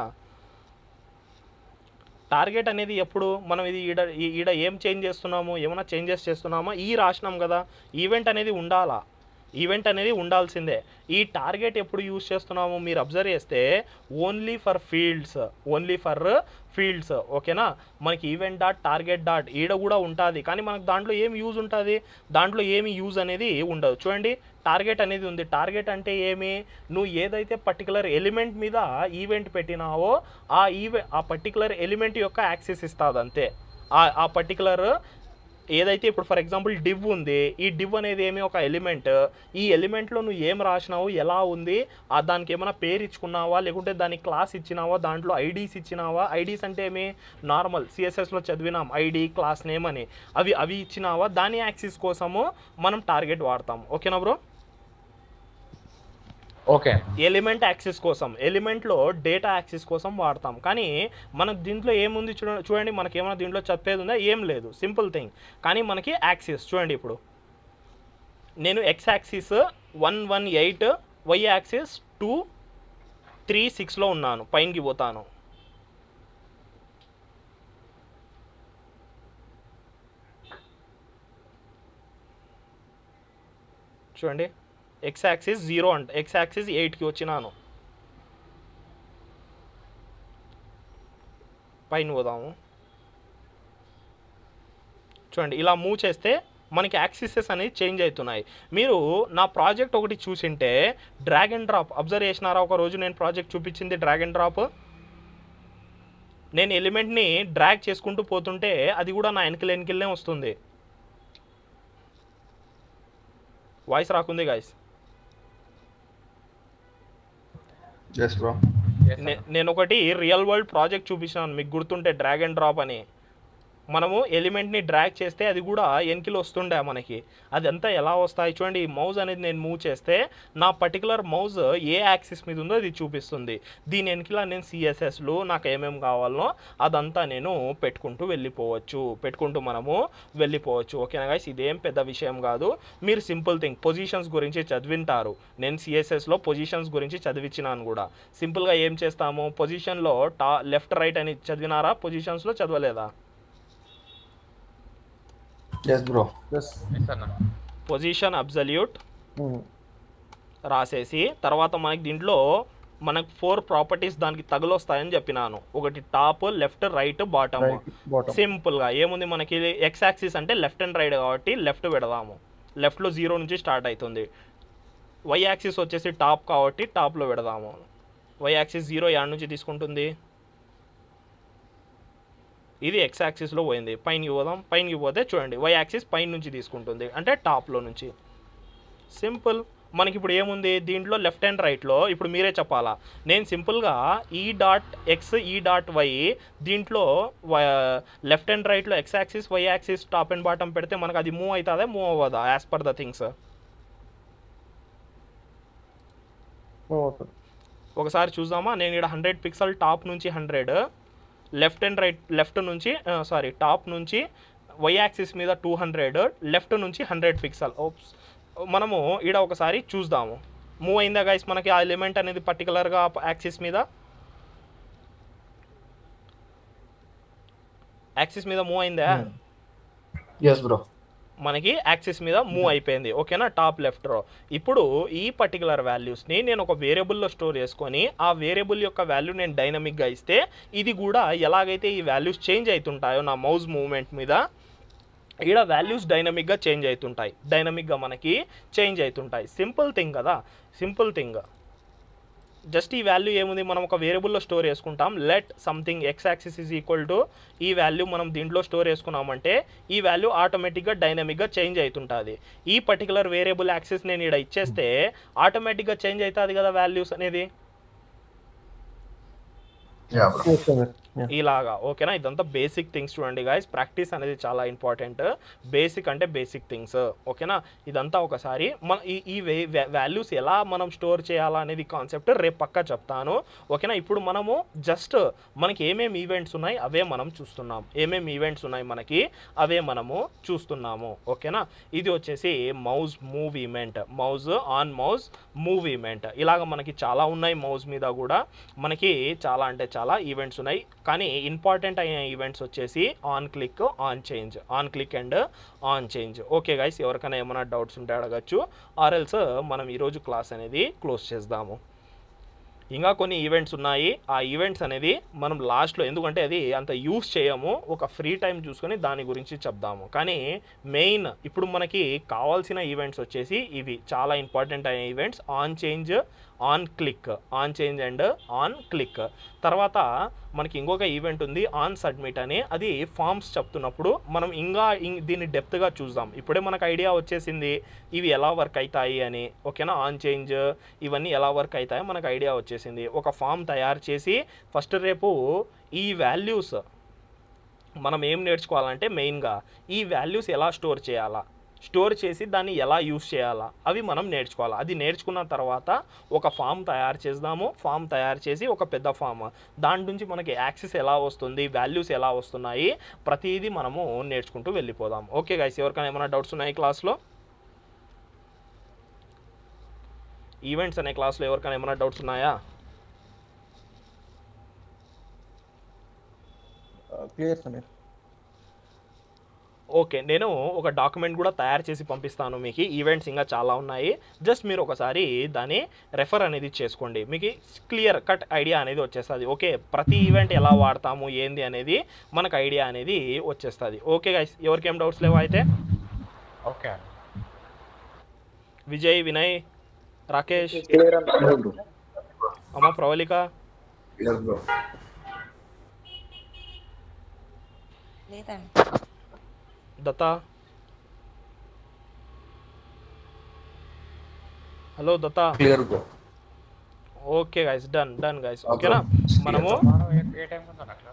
టార్గెట్ అనేది ఎప్పుడు మనం ఇది ఈడ ఏం చేంజ్ చేస్తున్నాము, ఏమైనా చేంజెస్ చేస్తున్నామా, రాసినాం కదా. ఈవెంట్ అనేది ఉండాలా, ఈవెంట్ అనేది ఉండాల్సిందే. ఈ టార్గెట్ ఎప్పుడు యూజ్ చేస్తున్నాము మీరు అబ్జర్వ్ చేస్తే ఓన్లీ ఫర్ ఫీల్డ్స్, ఓకేనా. మనకి ఈవెంట్ డాట్ టార్గెట్ డాట్ ఈడ కూడా ఉంటుంది, కానీ మనకు దాంట్లో ఏం యూజ్ ఉంటుంది, దాంట్లో ఏమి యూజ్ అనేది ఉండదు. చూడండి, టార్గెట్ అనేది ఉంది. టార్గెట్ అంటే ఏమి, నువ్వు ఏదైతే పర్టికులర్ ఎలిమెంట్ మీద ఈవెంట్ పెట్టినావో ఆ పర్టికులర్ ఎలిమెంట్ యొక్క యాక్సెస్ ఇస్తుంది అంతే. ఆ పర్టికులర్ ఏదైతే ఇప్పుడు ఫర్ ఎగ్జాంపుల్ డివ్ ఉంది, ఈ డివ్ అనేది ఏమి ఒక ఎలిమెంట్. ఈ ఎలిమెంట్లో నువ్వు ఏం రాసినావు, ఎలా ఉంది, దానికి ఏమైనా పేరు ఇచ్చుకున్నావా, లేకుంటే దానికి క్లాస్ ఇచ్చినావా, దాంట్లో ఐడీస్ ఇచ్చినావా. ఐడీస్ అంటే ఏమి, నార్మల్ సిఎస్ఎస్లో చదివినాం ఐడి, క్లాస్ నేమ్ అని, అవి ఇచ్చినావా. దాని యాక్సిస్ కోసము మనం టార్గెట్ వాడతాం, ఓకేనా బ్రో. ఓకే, ఎలిమెంట్ యాక్సిస్ కోసం, ఎలిమెంట్లో డేటా యాక్సిస్ కోసం వాడతాం. కానీ మనకు దీంట్లో ఏముంది చూడండి, మనకి ఏమైనా దీంట్లో చెప్పేది ఉందా, ఏం లేదు, సింపుల్ థింగ్. కానీ మనకి యాక్సిస్ చూడండి, ఇప్పుడు నేను ఎక్స్ యాక్సిస్ 118, వై యాక్సిస్ 236లో ఉన్నాను, పైనకి పోతాను. చూడండి, ఎక్స్ యాక్సిస్ 0 అంట, ఎక్స్ యాక్సిస్ 8కి వచ్చినాను. పైన పోదాము. చూడండి, ఇలా మూవ్ చేస్తే మనకి యాక్సిసెస్ అనేది చేంజ్ అవుతున్నాయి. మీరు నా ప్రాజెక్ట్ ఒకటి చూసింటే డ్రాగ్ అండ్ డ్రాప్ అబ్జర్వ్ చేసినారా. ఒకరోజు నేను ప్రాజెక్ట్ చూపించింది డ్రాగ్ అండ్ డ్రాప్. నేను ఎలిమెంట్ని డ్రాగ్ చేసుకుంటూ పోతుంటే అది కూడా నా వెనకలే వస్తుంది. వాయిస్ రాకుంది గాయస్. నేను ఒకటి రియల్ వరల్డ్ ప్రాజెక్ట్ చూపించాను మీకు గుర్తుంటే, డ్రాగ్ అండ్ డ్రాప్ అని. మనము ఎలిమెంట్ని డ్రాగ్ చేస్తే అది కూడా వెనకలు వస్తుండే మనకి. అదంతా ఎలా వస్తాయి చూడండి. ఈ మౌజ్ అనేది నేను మూవ్ చేస్తే నా పర్టికులర్ మౌజ్ ఏ యాక్సిస్ మీద ఉందో అది చూపిస్తుంది. దీని వెనకలా నేను సిఎస్ఎస్లు నాకు ఏమేమి కావాలనో అదంతా నేను పెట్టుకుంటూ మనము వెళ్ళిపోవచ్చు. ఓకేనా గైస్, ఇదేం పెద్ద విషయం కాదు. మీరు సింపుల్ థింగ్ పొజిషన్స్ గురించి చదివింటారు. నేను సిఎస్ఎస్లో పొజిషన్స్ గురించి చదివించినాను కూడా. సింపుల్గా ఏం చేస్తాము, పొజిషన్లో లెఫ్ట్ రైట్ అని చదివినారా, పొజిషన్స్లో చదవలేదా? Yes, bro. ఎస్ ఎస్ అన్న. పొజిషన్ అబ్సల్యూట్ రాసేసి తర్వాత మనకి దీంట్లో మనకు 4 ప్రాపర్టీస్ దానికి తగులొస్తాయని చెప్పినాను. ఒకటి top, left, right, bottom. Right bottom సింపుల్గా ఏముంది మనకి ఎక్స్ యాక్సిస్ అంటే లెఫ్ట్ అండ్ రైట్ కాబట్టి లెఫ్ట్ పెడదాము. లెఫ్ట్లో 0 నుంచి స్టార్ట్ అవుతుంది. వై యాక్సిస్ వచ్చేసి టాప్ కాబట్టి టాప్లో పెడదాము. వై యాక్సిస్ 0 యాడ్ నుంచి తీసుకుంటుంది. ఇది ఎక్స్ యాక్సిస్లో పోయింది. పైనకి పోదాం. పైనకి పోతే చూడండి వై యాక్సిస్ పైన నుంచి తీసుకుంటుంది అంటే టాప్లో నుంచి. సింపుల్. మనకి ఇప్పుడు ఏముంది దీంట్లో లెఫ్ట్ అండ్ రైట్లో ఇప్పుడు మీరే చెప్పాలా. నేను సింపుల్గా e dot x e dot y దీంట్లో లెఫ్ట్ అండ్ రైట్లో x axis y axis top and bottom పెడితే మనకు అది మూవ్ అవుతుందా మూవ్ అవ్వదా యాజ్ పర్ ద థింగ్స్. అవుతుంది. ఒకసారి చూద్దామా. నేను ఇక్కడ 100 పిక్సెల్ టాప్ నుంచి 100 లెఫ్ట్ అండ్ రైట్ లెఫ్ట్ నుంచి టాప్ నుంచి వై యాక్సిస్ మీద 200 లెఫ్ట్ నుంచి 100 పిక్సెల్. ఓప్స్ మనము ఇక్కడ ఒకసారి చూద్దాము మూవ్ అయిందా గైస్ మనకి ఆ ఎలిమెంట్ అనేది పర్టికులర్గా యాక్సిస్ మీద మూవ్ అయిందా. Yes, bro. మనకి యాక్సిస్ మీద మూవ్ అయిపోయింది. ఓకేనా టాప్ లెఫ్ట్ రో. ఇప్పుడు ఈ పర్టికులర్ వాల్యూస్ని నేను ఒక వేరియబుల్లో స్టోర్ చేసుకొని ఆ వేరియబుల్ యొక్క వాల్యూ నేను డైనమిక్గా ఇస్తే ఇది కూడా ఎలాగైతే ఈ వాల్యూస్ చేంజ్ అవుతుంటాయో నా మౌస్ మూవ్మెంట్ మీద ఇక్కడ వాల్యూస్ డైనమిక్గా చేంజ్ అవుతుంటాయి. డైనమిక్గా మనకి చేంజ్ అవుతుంటాయి. సింపుల్ థింగ్ కదా. Simple thing. జస్ట్ ఈ వాల్యూ ఏముంది మనం ఒక వేరియబుల్లో స్టోర్ చేసుకుంటాం. Let something X axis is equal to ఈ వాల్యూ మనం దీంట్లో స్టోర్ చేసుకున్నామంటే ఈ వాల్యూ ఆటోమేటిక్గా డైనమిక్గా చేంజ్ అవుతుంటుంది. ఈ పర్టికులర్ వేరియబుల్ యాక్సిస్ నేను ఇక్కడ ఇచ్చేస్తే ఆటోమేటిక్గా చేంజ్ అవుతుంది కదా వాల్యూస్ అనేది Yeah, bro. Okay sir. ఇలాగా. ఓకేనా ఇదంతా బేసిక్ థింగ్స్ చూడండి గాయస్. ప్రాక్టీస్ అనేది చాలా ఇంపార్టెంట్. బేసిక్ అంటే బేసిక్ థింగ్స్. ఓకేనా ఇదంతా ఒకసారి మన ఈ వాల్యూస్ ఎలా మనం స్టోర్ చేయాలా అనేది కాన్సెప్ట్ రేపు పక్కా చెప్తాను. ఓకేనా ఇప్పుడు మనము జస్ట్ మనకి ఏమేమి ఈవెంట్స్ ఉన్నాయి అవే మనం చూస్తున్నాం. ఏమేమి ఈవెంట్స్ ఉన్నాయి మనకి అవే మనము చూస్తున్నాము. ఓకేనా ఇది వచ్చేసి mouse move event. Mouse on mouse move event. ఇలాగ మనకి చాలా ఉన్నాయి. మౌజ్ మీద కూడా మనకి చాలా అంటే చాలా ఈవెంట్స్ ఉన్నాయి. కానీ ఇంపార్టెంట్ అయిన ఈవెంట్స్ వచ్చేసి on click on change. On click and on change. Okay guys ఎవరికైనా ఏమైనా డౌట్స్ ఉంటే అడగచ్చు. ఆర్ఎల్స్ మనం ఈరోజు క్లాస్ అనేది క్లోజ్ చేద్దాము. ఇంకా కొన్ని ఈవెంట్స్ ఉన్నాయి. ఆ ఈవెంట్స్ అనేది మనం లాస్ట్లో ఎందుకంటే అది అంత యూస్ చేయము. ఒక ఫ్రీ టైం చూసుకొని దాని గురించి చెప్దాము. కానీ మెయిన్ ఇప్పుడు మనకి కావాల్సిన ఈవెంట్స్ వచ్చేసి ఇవి చాలా ఇంపార్టెంట్ అయిన events. On change on click. On change and on click. తర్వాత మనకి ఇంకొక ఈవెంట్ ఉంది ఆన్ సబ్మిట్ అని. అది ఫామ్స్ చెప్తున్నప్పుడు మనం ఇంకా దీన్ని డెప్త్గా చూద్దాం. ఇప్పుడే మనకు ఐడియా వచ్చేసింది ఇవి ఎలా వర్క్ అవుతాయి అని. ఓకేనా ఆన్ చేంజ్ ఇవన్నీ ఎలా వర్క్ అవుతాయో మనకు ఐడియా వచ్చేసింది. ఒక ఫామ్ తయారు చేసి ఫస్ట్ రేపు ఈ వాల్యూస్ మనం ఏం నేర్చుకోవాలంటే మెయిన్గా ఈ వాల్యూస్ ఎలా స్టోర్ చేయాలా, స్టోర్ చేసి దాన్ని ఎలా యూస్ చేయాలా అవి మనం నేర్చుకోవాలి. అది నేర్చుకున్న తర్వాత ఒక ఫామ్ తయారు చేద్దాము. ఫామ్ తయారు చేసి ఒక పెద్ద ఫామ్ దాని నుంచి మనకి యాక్సెస్ ఎలా వస్తుంది, వాల్యూస్ ఎలా వస్తున్నాయి ప్రతిదీ మనము నేర్చుకుంటూ వెళ్ళిపోదాం. ఓకే గైస్ ఎవరికైనా ఏమైనా డౌట్స్ ఉన్నాయి క్లాస్లో? ఈవెంట్స్ అనే క్లాస్లో ఎవరికైనా ఏమైనా డౌట్స్ ఉన్నాయా? క్లియర్ సమీర్. ఓకే నేను ఒక డాక్యుమెంట్ కూడా తయారు చేసి పంపిస్తాను మీకు. ఈవెంట్స్ ఇంకా చాలా ఉన్నాయి. జస్ట్ మీరు ఒకసారి దాన్ని రెఫర్ అనేది చేసుకోండి. మీకు క్లియర్ కట్ ఐడియా అనేది వచ్చేస్తుంది. ఓకే ప్రతి ఈవెంట్ ఎలా వాడతాము ఏంది అనేది మనకు ఐడియా అనేది వచ్చేస్తుంది. ఓకే గైస్ ఎవరికేం డౌట్స్ లేవా అయితే? ఓకే విజయ్, వినయ్, రాకేష్, అమ్మ ప్రవళిక, Yes, bro. లేదండి. Datta, hello Datta. Clear, bro. Okay guys done guys. ఓకేనా మనము ఏ టైం ఉందన్న అట్లా?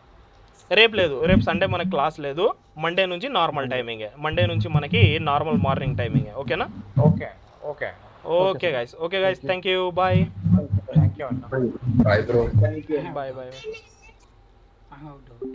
రేపు లేదు, రేపు సండే మనకి క్లాస్ లేదు. మండే నుంచి నార్మల్ టైమింగే. మండే నుంచి మనకి నార్మల్ మార్నింగ్ టైమింగే. ఓకేనా? Okay okay okay guys. Okay guys thank you. Bye thank you అన్న. Bye, bro. Bye bye. I have doubt.